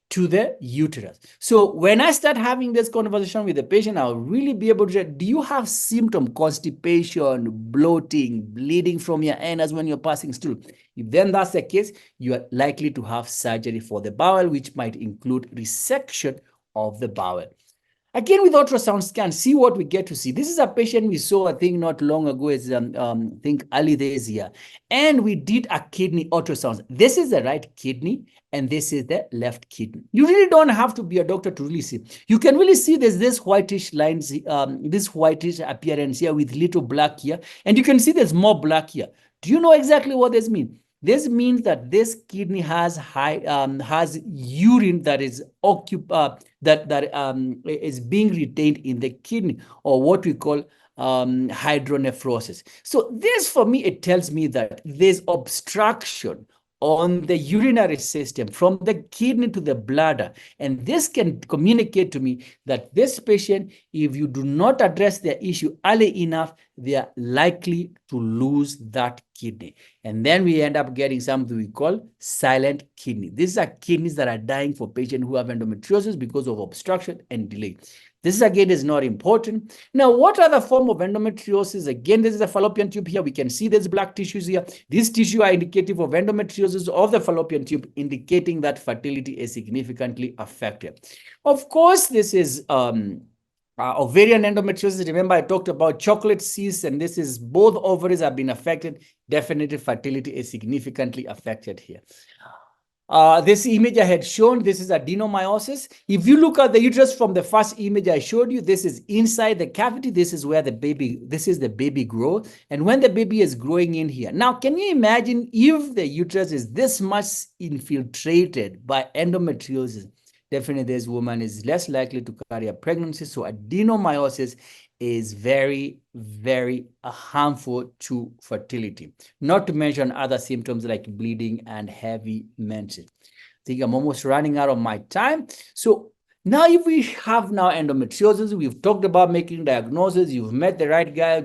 to the uterus. So when I start having this conversation with the patient, I'll really be able to say, do you have symptom, constipation, bloating, bleeding from your anus when you're passing stool? If then that's the case, you are likely to have surgery for the bowel, which might include resection of the bowel. Again, with ultrasound scan, see what we get to see. This is a patient we saw, I think, not long ago. It's, I think, early this year. And we did a kidney ultrasound. This is the right kidney, and this is the left kidney. You really don't have to be a doctor to really see. You can really see there's this whitish lines, this whitish appearance here with little black here. And you can see there's more black here. Do you know exactly what this means? This means that this kidney has has urine that is is being retained in the kidney, or what we call hydronephrosis. So this, for me, it tells me that there's obstruction on the urinary system from the kidney to the bladder. And this can communicate to me that this patient, if you do not address their issue early enough, they are likely to lose that kidney. And then we end up getting something we call silent kidney. These are kidneys that are dying for patients who have endometriosis because of obstruction and delay. This, again, is not important. Now, what other form of endometriosis? Again, this is a fallopian tube here. We can see there's black tissues here. These tissues are indicative of endometriosis of the fallopian tube, indicating that fertility is significantly affected. Of course, this is ovarian endometriosis. Remember, I talked about chocolate cysts, and this is both ovaries have been affected. Definitely, fertility is significantly affected here. This image I had shown, this is adenomyosis. If you look at the uterus from the first image I showed you, this is inside the cavity. This is where the baby grows. And when the baby is growing in here. Now, can you imagine if the uterus is this much infiltrated by endometriosis? Definitely this woman is less likely to carry a pregnancy. So adenomyosis is very, very harmful to fertility, not to mention other symptoms like bleeding and heavy menses. I think I'm almost running out of my time. So now if we have now endometriosis, we've talked about making diagnosis, you've met the right guy,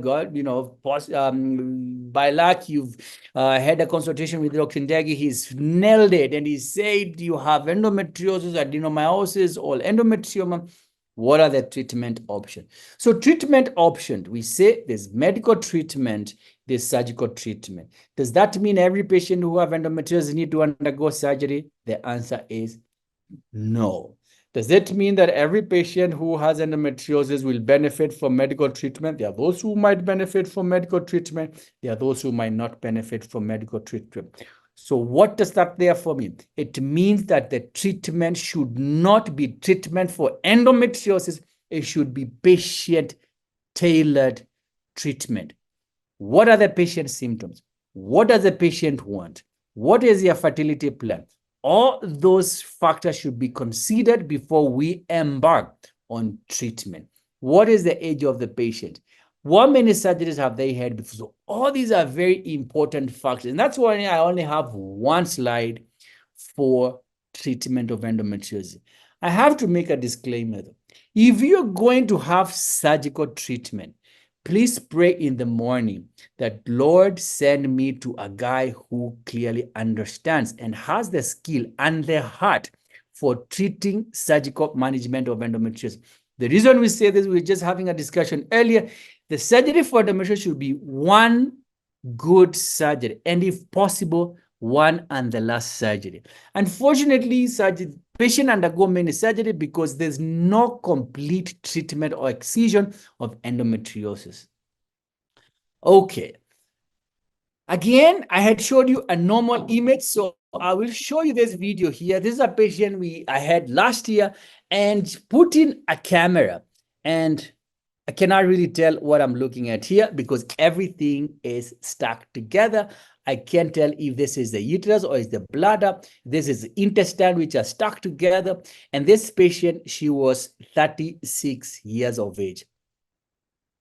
by luck, you've had a consultation with Dr. Njagi, he's nailed it, and he said you have endometriosis, adenomyosis, or endometrioma. What are the treatment options? So treatment option, we say there's medical treatment, there's surgical treatment. Does that mean every patient who have endometriosis need to undergo surgery? The answer is no. Does it mean that every patient who has endometriosis will benefit from medical treatment? There are those who might benefit from medical treatment. There are those who might not benefit from medical treatment. So what does that therefore mean? It means that the treatment should not be treatment for endometriosis. It should be patient-tailored treatment. What are the patient's symptoms? What does the patient want? What is their fertility plan? All those factors should be considered before we embark on treatment. What is the age of the patient? What many surgeries have they had before? So all these are very important factors. And that's why I only have one slide for treatment of endometriosis. I have to make a disclaimer though. If you're going to have surgical treatment, please pray in the morning that Lord send me to a guy who clearly understands and has the skill and the heart for treating surgical management of endometriosis. The reason we say this, we were just having a discussion earlier, the surgery for endometriosis should be one good surgery, and if possible, one and the last surgery. Unfortunately, patient undergo many surgery because there's no complete treatment or excision of endometriosis. Okay. Again, I had showed you a normal image, so I will show you this video here. This is a patient I had last year, and put in a camera, and I cannot really tell what I'm looking at here because everything is stuck together. I can't tell if this is the uterus or is the bladder. This is the intestine, which are stuck together. And this patient, she was 36 years of age.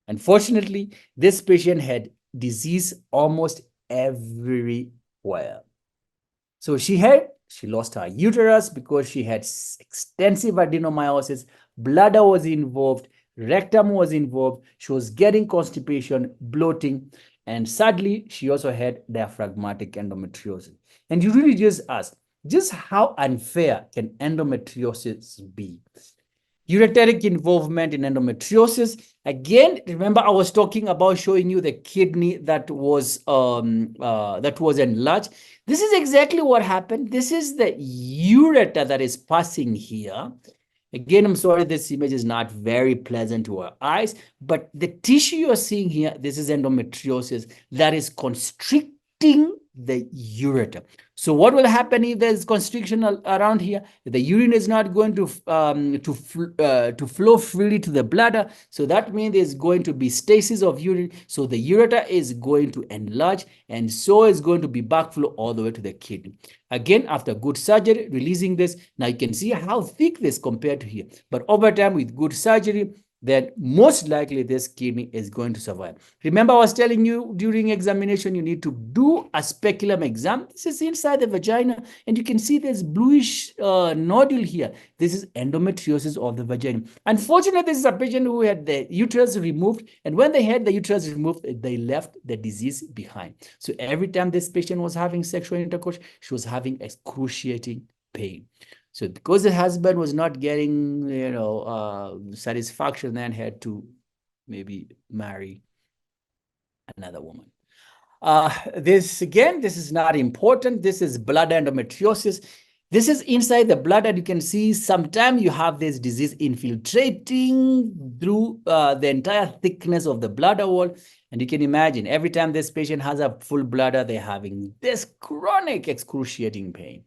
Unfortunately, this patient had disease almost everywhere. So she had She lost her uterus because she had extensive adenomyosis. Bladder was involved. Rectum was involved. She was getting constipation, bloating, and sadly, she also had diaphragmatic endometriosis. And you really just ask, just how unfair can endometriosis be? Ureteric involvement in endometriosis. Again, remember I was talking about showing you the kidney that was enlarged. This is exactly what happened. This is the ureter that is passing here. Again, I'm sorry, this image is not very pleasant to our eyes, but the tissue you're seeing here, this is endometriosis that is constricting the ureter. So what will happen if there's constriction around here? The urine is not going to flow freely to the bladder. So that means there's going to be stasis of urine. So the ureter is going to enlarge, and so is going to be backflow all the way to the kidney. Again, after good surgery, releasing this, now you can see how thick this compared to here. But over time, with good surgery, then most likely this kidney is going to survive. Remember, I was telling you during examination, you need to do a speculum exam. This is inside the vagina, and you can see this bluish nodule here. This is endometriosis of the vagina. Unfortunately, this is a patient who had the uterus removed, and when they had the uterus removed, they left the disease behind. So every time this patient was having sexual intercourse, she was having excruciating pain. So because the husband was not getting, satisfaction, then had to maybe marry another woman. This is not important. This is bladder endometriosis. This is inside the bladder. You can see sometimes you have this disease infiltrating through the entire thickness of the bladder wall. And you can imagine every time this patient has a full bladder, they're having this chronic excruciating pain.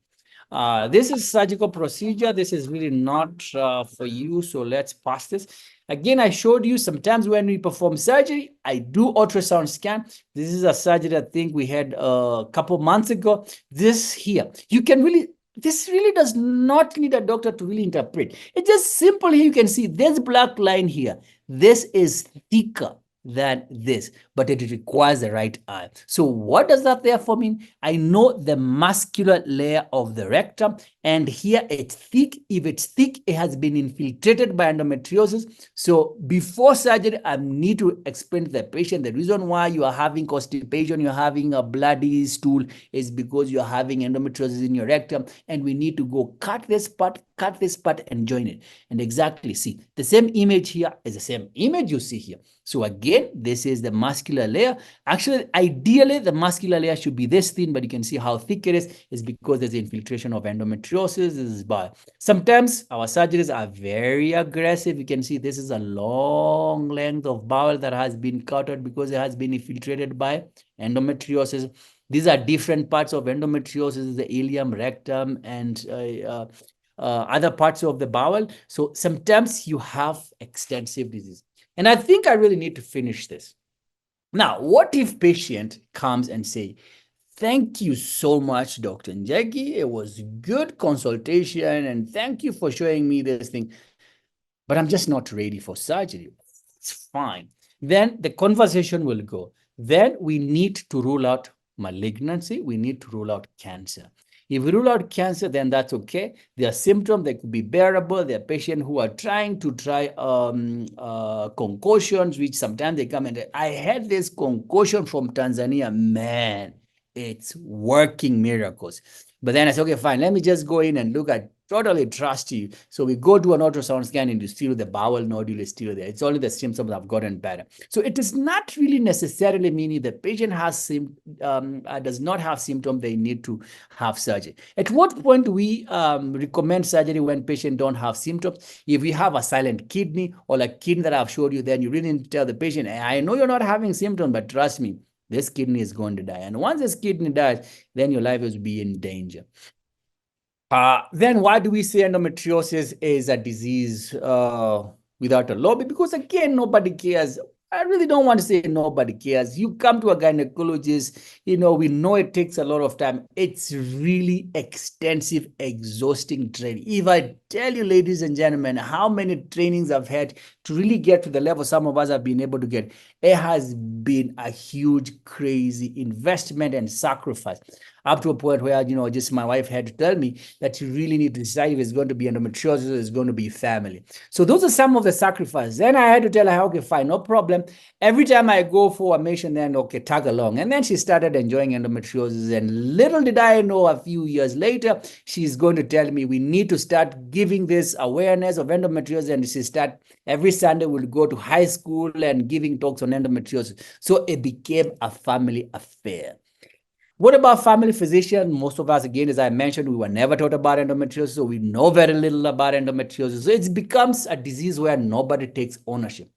This is surgical procedure. This is really not for you, so let's pass this. Again, I showed you sometimes when we perform surgery, I do ultrasound scan. This is a surgery I think we had a couple months ago. This here, this really does not need a doctor to really interpret. It's just simple here. You can see this black line here. This is thicker than this, but it requires the right eye. So what does that therefore mean? I know the muscular layer of the rectum, and here it's thick. If it's thick, it has been infiltrated by endometriosis. So before surgery, I need to explain to the patient the reason why you are having constipation, you're having a bloody stool, is because you're having endometriosis in your rectum, and we need to go cut this part, and join it. And exactly, see, the same image here is the same image you see here. So again, this is the muscular layer. Actually, ideally, the muscular layer should be this thin, but you can see how thick it is because there's infiltration of endometriosis. This is bad. Sometimes our surgeries are very aggressive. You can see this is a long length of bowel that has been cut out because it has been infiltrated by endometriosis. These are different parts of endometriosis, the ileum, rectum, and other parts of the bowel. So sometimes you have extensive disease. And I think I really need to finish this. Now, what if patient comes and say, thank you so much, Dr. Njagi. It was good consultation, and thank you for showing me this thing, but I'm just not ready for surgery. It's fine. Then the conversation will go. Then we need to rule out malignancy. We need to rule out cancer. If we rule out cancer, then that's okay. There are symptoms that could be bearable. There are patients who are trying concussions, which sometimes they come and I had this concussion from Tanzania. Man, it's working miracles. But then I said, okay, fine, let me just go in and look at, totally trust you. So we go to an ultrasound scan and you still the bowel nodule is still there. It's only the symptoms have gotten better. So it does not really necessarily mean the patient has does not have symptoms, they need to have surgery. At what point do we recommend surgery when patients don't have symptoms? If we have a silent kidney or like kidney that I've showed you, then you really need to tell the patient, I know you're not having symptoms, but trust me, this kidney is going to die. And once this kidney dies, then your life will be in danger. Then why do we say endometriosis is a disease without a lobby? Because again, nobody cares. I really don't want to say nobody cares. You come to a gynecologist, we know it takes a lot of time. It's really extensive, exhausting training. If I tell you, ladies and gentlemen, how many trainings I've had to really get to the level some of us have been able to get, it has been a huge, crazy investment and sacrifice. up to a point where, just my wife had to tell me that you really need to decide if it's going to be endometriosis or it's going to be family. So those are some of the sacrifices. Then I had to tell her, okay, fine, no problem. Every time I go for a mission, then, okay, tag along. And then she started enjoying endometriosis. And little did I know, a few years later, she's going to tell me we need to start giving this awareness of endometriosis. And she start every Sunday we'll go to high school and giving talks on endometriosis. So it became a family affair. What about family physician? Most of us, again, as I mentioned, we were never taught about endometriosis, so we know very little about endometriosis. So it becomes a disease where nobody takes ownership.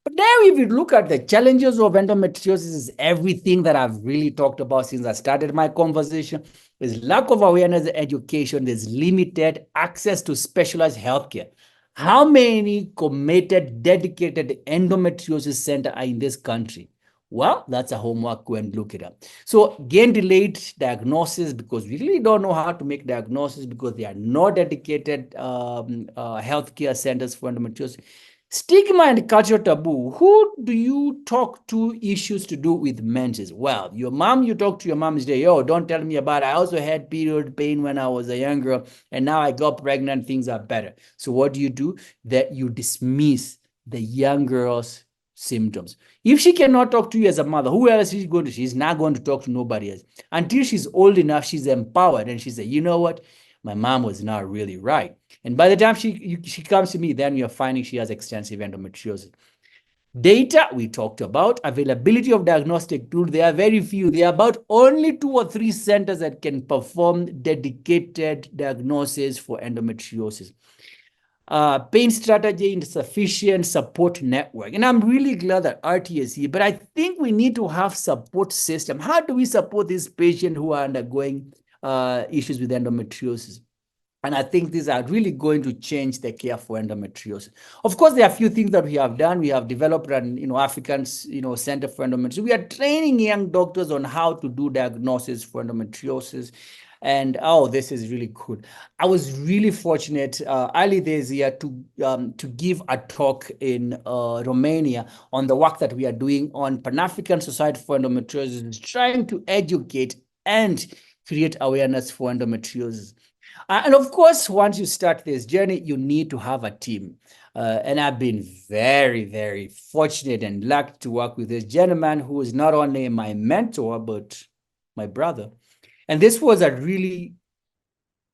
But now if you look at the challenges of endometriosis, is everything that I've really talked about since I started my conversation. There's lack of awareness and education. There's limited access to specialized healthcare. How many committed, dedicated endometriosis centers are in this country? Well, that's a homework. Go and look it up. So again, delayed diagnosis, because we really don't know how to make diagnosis, because there are no dedicated healthcare centers for endometriosis. Stigma and cultural taboo. Who do you talk to issues to do with menses? Well, your mom, you talk to your mom, say, yo, don't tell me about it. I also had period pain when I was a young girl, and now I got pregnant, things are better. So what do? That you dismiss the young girl's symptoms. If she cannot talk to you as a mother, who else is she going to? She's not going to talk to nobody else. Until she's old enough, she's empowered, and she says, you know what? My mom was not really right. And by the time she comes to me, then you're finding she has extensive endometriosis. Data we talked about, availability of diagnostic tools, there are very few. There are about only 2 or 3 centers that can perform dedicated diagnosis for endometriosis. Pain strategy, insufficient support network. And I'm really glad that RT is here, but I think we need to have support system. How do we support these patients who are undergoing issues with endometriosis? And I think these are really going to change the care for endometriosis. Of course, there are a few things that we have done. We have developed an African Center for Endometriosis. We are training young doctors on how to do diagnosis for endometriosis. And this is really cool. I was really fortunate early this year to give a talk in Romania on the work that we are doing on Pan-African Society for Endometriosis, trying to educate and create awareness for endometriosis. And of course, once you start this journey, you need to have a team. And I've been very, very fortunate and lucky to work with this gentleman who is not only my mentor, but my brother. And this was a really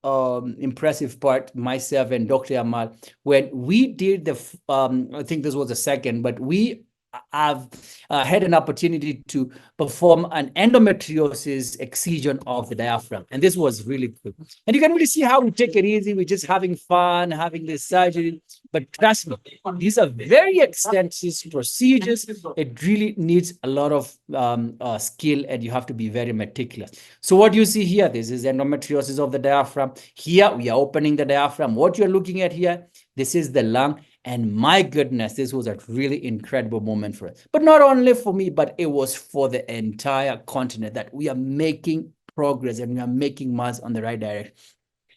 impressive part, myself and Dr. Amal, when we did I think this was the second, but we have had an opportunity to perform an endometriosis excision of the diaphragm. And this was really good. And you can really see how we take it easy. We're just having fun, having this surgery. But trust me, these are very extensive procedures. It really needs a lot of skill, and you have to be very meticulous. So what you see here, this is endometriosis of the diaphragm. Here, we are opening the diaphragm. What you're looking at here, this is the lung. And my goodness, this was a really incredible moment for us. But not only for me, but it was for the entire continent, that we are making progress and we are making marks on the right direction.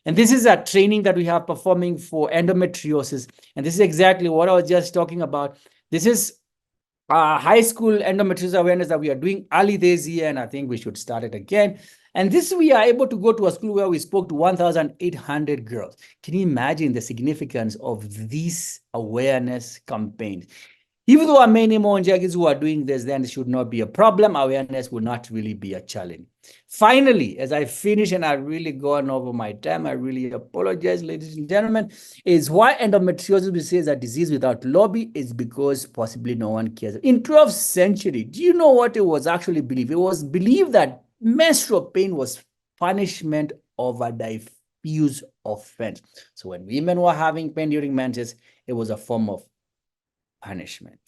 And this is a training that we have performing for endometriosis. And this is exactly what I was just talking about. This is high school endometriosis awareness that we are doing early this year, and I think we should start it again. And this, we are able to go to a school where we spoke to 1,800 girls. Can you imagine the significance of these awareness campaigns? Even though there are many more Njagis who are doing this, then it should not be a problem. Awareness will not really be a challenge. Finally, as I finish, and I've really gone over my time, I really apologize, ladies and gentlemen, is why endometriosis, we say, is a disease without lobby, is because possibly no one cares. In 12th century, do you know what it was actually believed? It was believed that menstrual pain was punishment of a diffuse offense. So when women were having pain during menses, it was a form of punishment.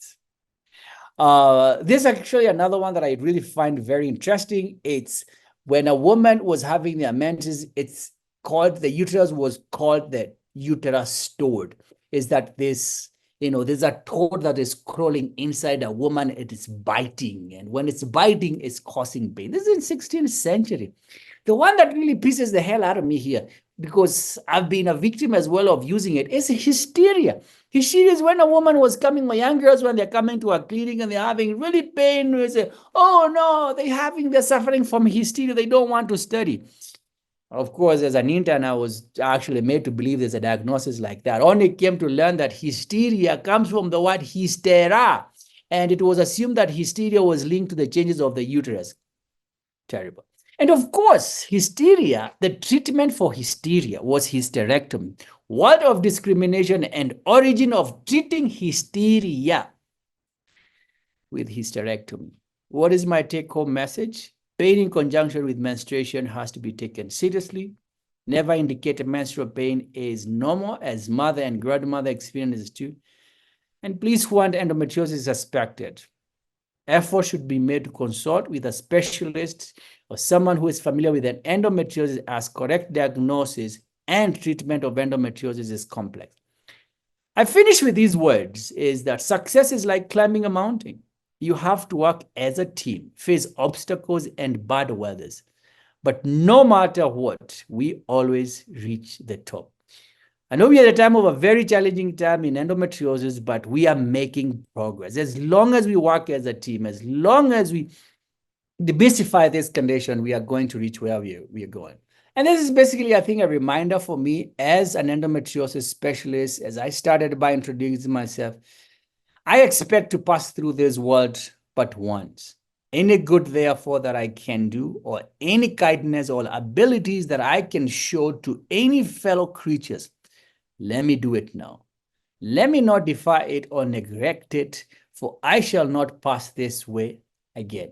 This is actually another one that I really find very interesting. It's when a woman was having their menses, it's called, the uterus was called the uterus toad. Is that this, there's a toad that is crawling inside a woman, it is biting. And when it's biting, it's causing pain. This is in 16th century. The one that really pisses the hell out of me here, because I've been a victim as well of using it, is hysteria. Hysteria is when a woman was coming, my young girls, when they're coming to a clinic and they're having really pain, we say, oh no, they're suffering from hysteria, they don't want to study. Of course, as an intern, I was actually made to believe there's a diagnosis like that. Only came to learn that hysteria comes from the word hystera, and it was assumed that hysteria was linked to the changes of the uterus. Terrible. And of course, hysteria, the treatment for hysteria was hysterectomy. Word of discrimination and origin of treating hysteria with hysterectomy. What is my take-home message? Pain in conjunction with menstruation has to be taken seriously. Never indicate menstrual pain is normal, as mother and grandmother experiences too. And please, who want endometriosis suspected, effort should be made to consult with a specialist or someone who is familiar with an endometriosis, as correct diagnosis and treatment of endometriosis is complex. I finish with these words, is that success is like climbing a mountain. You have to work as a team, face obstacles and bad weathers. But no matter what, we always reach the top. I know we are at a time of a very challenging time in endometriosis, but we are making progress. As long as we work as a team, as long as we demystify this condition, we are going to reach where we are going. And this is basically, I think, a reminder for me as an endometriosis specialist, as I started by introducing myself, I expect to pass through this world but once. Any good, therefore, that I can do, or any kindness or abilities that I can show to any fellow creatures, let me do it now. Let me not defy it or neglect it, for I shall not pass this way again.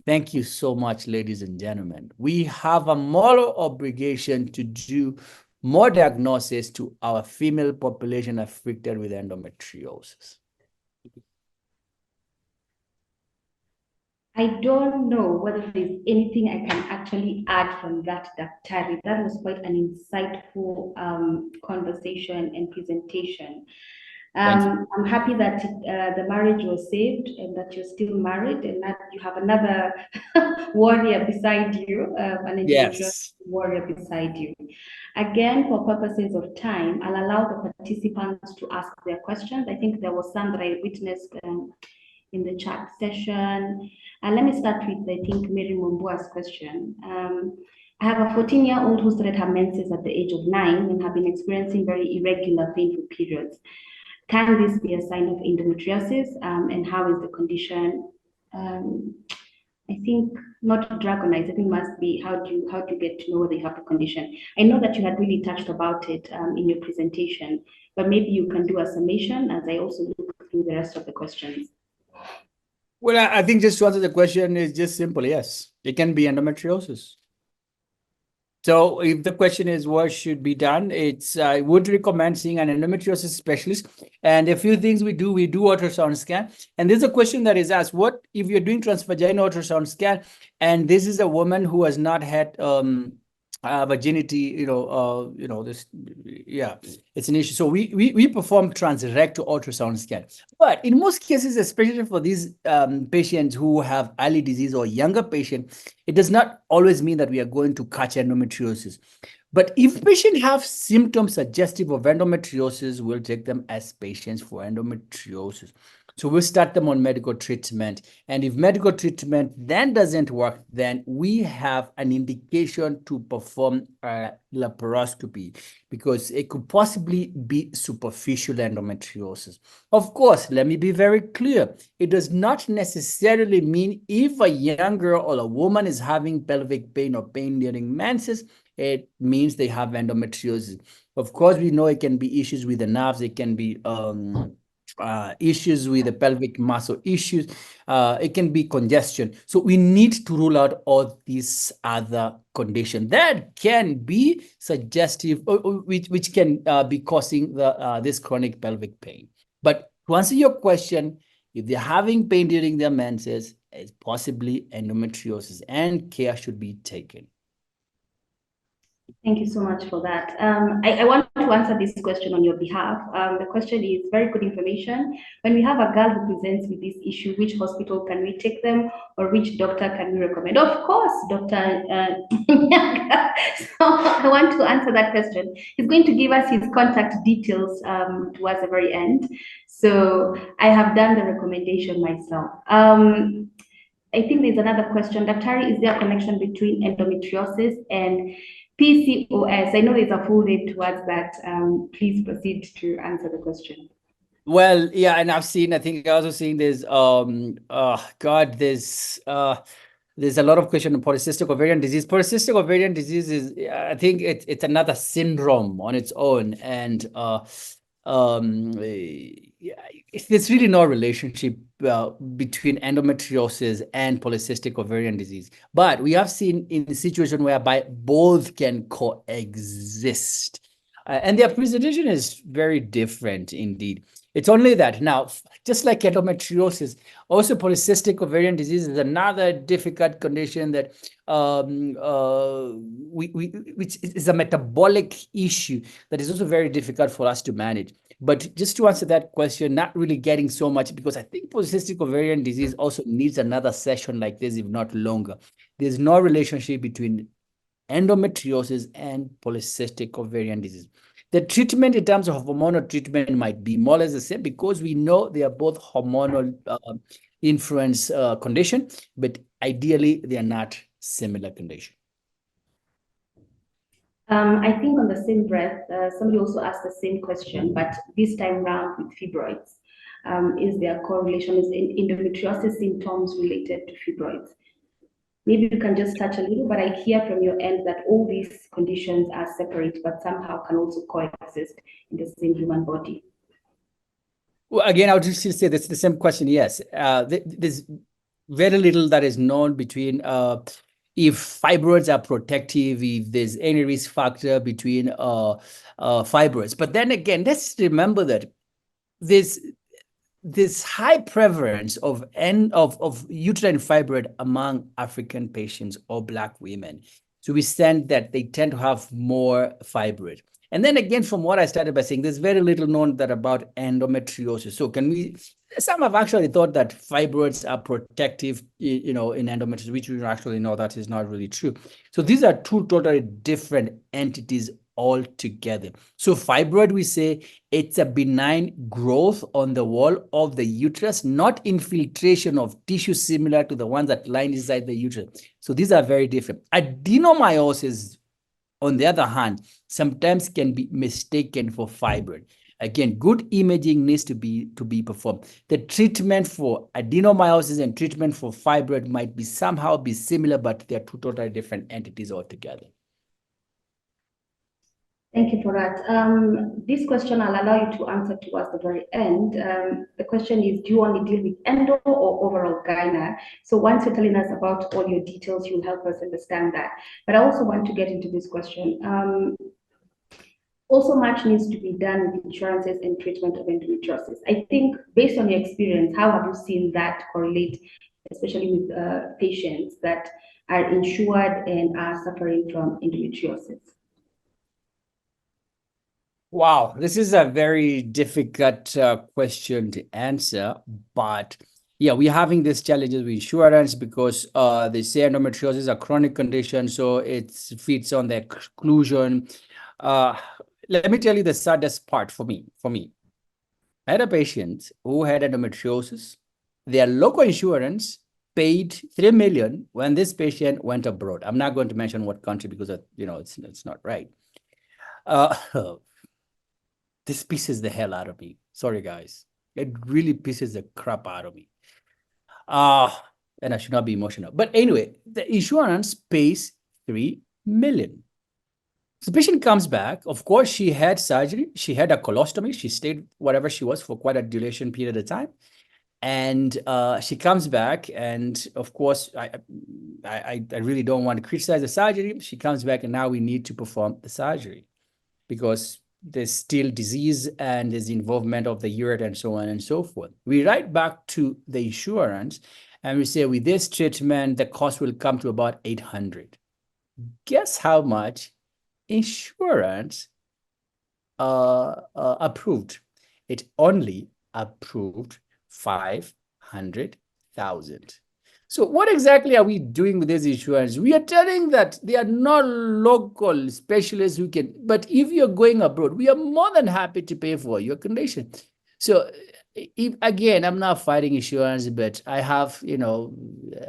Thank you so much, ladies and gentlemen. We have a moral obligation to do more diagnosis to our female population afflicted with endometriosis. I don't know whether there's anything I can actually add from that, Daktari. That was quite an insightful conversation and presentation. I'm happy that the marriage was saved and that you're still married and that you have another warrior beside you, an individual warrior beside you. Again, for purposes of time, I'll allow the participants to ask their questions. I think there was some that I witnessed in the chat session. Let me start with, I think, Mary Mumbua's question. I have a 14-year-old who started her menses at the age of 9 and have been experiencing very irregular, painful periods. Can this be a sign of endometriosis? And how is the condition? I think not dragonize. I think must be how do you get to know whether you have the condition. I know that you had really touched about it in your presentation, but maybe you can do a summation as I also look through the rest of the questions. Well, I think just to answer the question is just simple. Yes, it can be endometriosis. So if the question is what should be done, I would recommend seeing an endometriosis specialist. And a few things we do ultrasound scan. And there's a question that is asked, what if you're doing transvaginal ultrasound scan and this is a woman who has not had virginity, it's an issue. So we perform transrectal ultrasound scan. But in most cases, especially for these patients who have early disease or younger patients, it does not always mean that we are going to catch endometriosis. But if patients have symptoms suggestive of endometriosis, we'll take them as patients for endometriosis. So we'll start them on medical treatment. And if medical treatment then doesn't work, then we have an indication to perform a laparoscopy because it could possibly be superficial endometriosis. Of course, let me be very clear. It does not necessarily mean if a young girl or a woman is having pelvic pain or pain during menses, it means they have endometriosis. Of course, we know it can be issues with the nerves. It can be issues with the pelvic muscle issues. It can be congestion. So we need to rule out all these other conditions that can be suggestive, which can be causing this chronic pelvic pain. But to answer your question, if they're having pain during their menses, it's possibly endometriosis and care should be taken. Thank you so much for that. I want to answer this question on your behalf. The question is very good information. When we have a girl who presents with this issue, which hospital can we take them, or which doctor can we recommend? Of course, Dr. Nyaga. So I want to answer that question. He's going to give us his contact details towards the very end. So I have done the recommendation myself. I think there's another question. Daktari, is there a connection between endometriosis and PCOS? I know there's a full name towards that. Please proceed to answer the question. Well, yeah, and I think I also seen there's there's a lot of question on polycystic ovarian disease. Polycystic ovarian disease is, I think it's another syndrome on its own, and there's really no relationship between endometriosis and polycystic ovarian disease. But we have seen in a situation whereby both can coexist. And their presentation is very different indeed. It's only that now, just like endometriosis, also polycystic ovarian disease is another difficult condition that which is a metabolic issue that is also very difficult for us to manage. But just to answer that question, not really getting so much, because I think polycystic ovarian disease also needs another session like this, if not longer. There's no relationship between endometriosis and polycystic ovarian disease. The treatment in terms of hormonal treatment might be more or less the same, because we know they are both hormonal influence condition, but ideally they are not similar condition. I think on the same breath, somebody also asked the same question, but this time around with fibroids. Is there a correlation? Is endometriosis symptoms related to fibroids? Maybe you can just touch a little, but I hear from your end that all these conditions are separate, but somehow can also coexist in the same human body. Well, again, I would just say that's the same question. Yes, there's very little that is known between if fibroids are protective, if there's any risk factor between fibroids. But then again, let's remember that this high prevalence of uterine fibroid among African patients or Black women. So we stand that they tend to have more fibroid. And then again, from what I started by saying, there's very little known that about endometriosis. So some have actually thought that fibroids are protective, in endometriosis, which we actually know that is not really true. So these are two totally different entities altogether. So fibroid, we say it's a benign growth on the wall of the uterus, not infiltration of tissue similar to the ones that lie inside the uterus. So these are very different. Adenomyosis, on the other hand, sometimes can be mistaken for fibroid. Again, good imaging needs to be performed. The treatment for adenomyosis and treatment for fibroid might somehow be similar, but they're two totally different entities altogether. Thank you for that. This question I'll allow you to answer towards the very end. The question is, do you only deal with endo or overall gyna? So once you're telling us about all your details, you'll help us understand that. But I also want to get into this question. Also, much needs to be done with insurances and treatment of endometriosis. I think based on your experience, how have you seen that correlate, especially with patients that are insured and are suffering from endometriosis? Wow, this is a very difficult question to answer, but yeah, we're having these challenges with insurance because they say endometriosis is a chronic condition, so it feeds on the exclusion. Let me tell you the saddest part for me. I had a patient who had endometriosis. Their local insurance paid $3 million when this patient went abroad. I'm not going to mention what country because it's not right. This pisses the hell out of me. Sorry, guys. It really pisses the crap out of me. And I should not be emotional. But anyway, the insurance pays $3 million. So the patient comes back. Of course, she had surgery. She had a colostomy. She stayed whatever she was for quite a duration period of time. And she comes back. And of course, I really don't want to criticize the surgery. She comes back and now we need to perform the surgery because there's still disease and there's involvement of the urethra and so on and so forth. We write back to the insurance and we say, with this treatment, the cost will come to about $800. Guess how much insurance approved. It only approved 500,000. So what exactly are we doing with this insurance? We are telling that they are not local specialists who can, but if you're going abroad, we are more than happy to pay for your condition. So if, again, I'm not fighting insurance, but I have,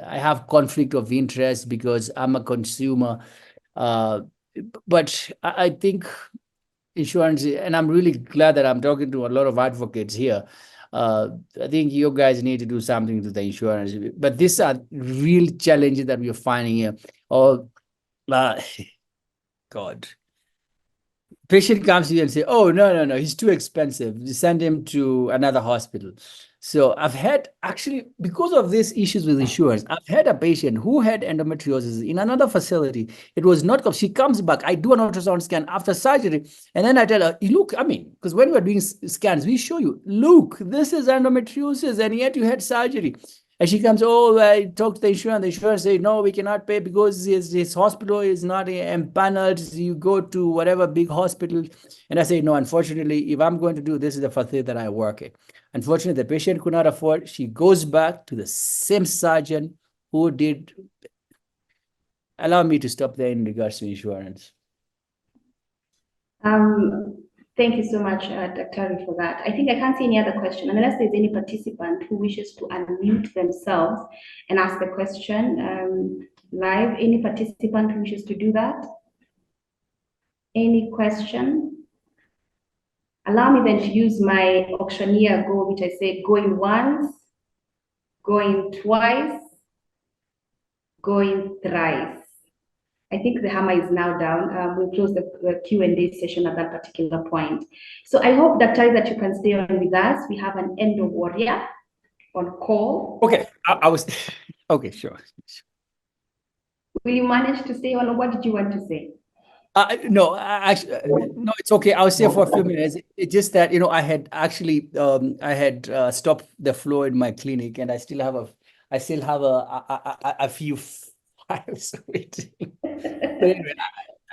I have conflict of interest because I'm a consumer. But I think insurance, and I'm really glad that I'm talking to a lot of advocates here. I think you guys need to do something to the insurance, but these are real challenges that we are finding here. Oh, God. Patient comes to you and say, "Oh, no, he's too expensive. You send him to another hospital." So I've had, actually, because of these issues with insurance, I've had a patient who had endometriosis in another facility. It was not, she comes back, I do an ultrasound scan after surgery, and then I tell her, look, I mean, because when we're doing scans, we show you, look, this is endometriosis, and yet you had surgery. And she comes, oh, I talked to the insurance say, no, we cannot pay because his hospital is not empaneled. You go to whatever big hospital. And I say, no, unfortunately, if I'm going to do this, is the facility that I work at. Unfortunately, the patient could not afford. She goes back to the same surgeon who did. Allow me to stop there in regards to insurance. Thank you so much, Dr. for that. I think I can't see any other question, unless there's any participant who wishes to unmute themselves and ask a question live. Any participant who wishes to do that? Any question? Allow me then to use my auctioneer go, which I say going once, going twice, going thrice. I think the hammer is now down. We'll close the Q&A session at that particular point. So I hope, Dr. that you can stay on with us. We have an endo warrior on call. Okay, I was, okay, sure. Will you manage to stay on, or what did you want to say? No, actually, no, it's okay. I'll stay for a few minutes. It's just that, I had actually, I had stopped the flow in my clinic, and I still have a few files waiting. But anyway,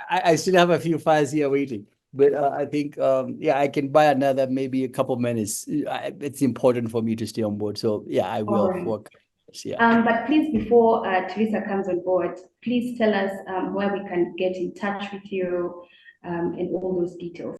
I still have a few files here waiting. But I think, yeah, I can buy another, maybe a couple minutes. It's important for me to stay on board. So yeah, I will work. Yeah. But please, before Teresa comes on board, please tell us where we can get in touch with you and all those details.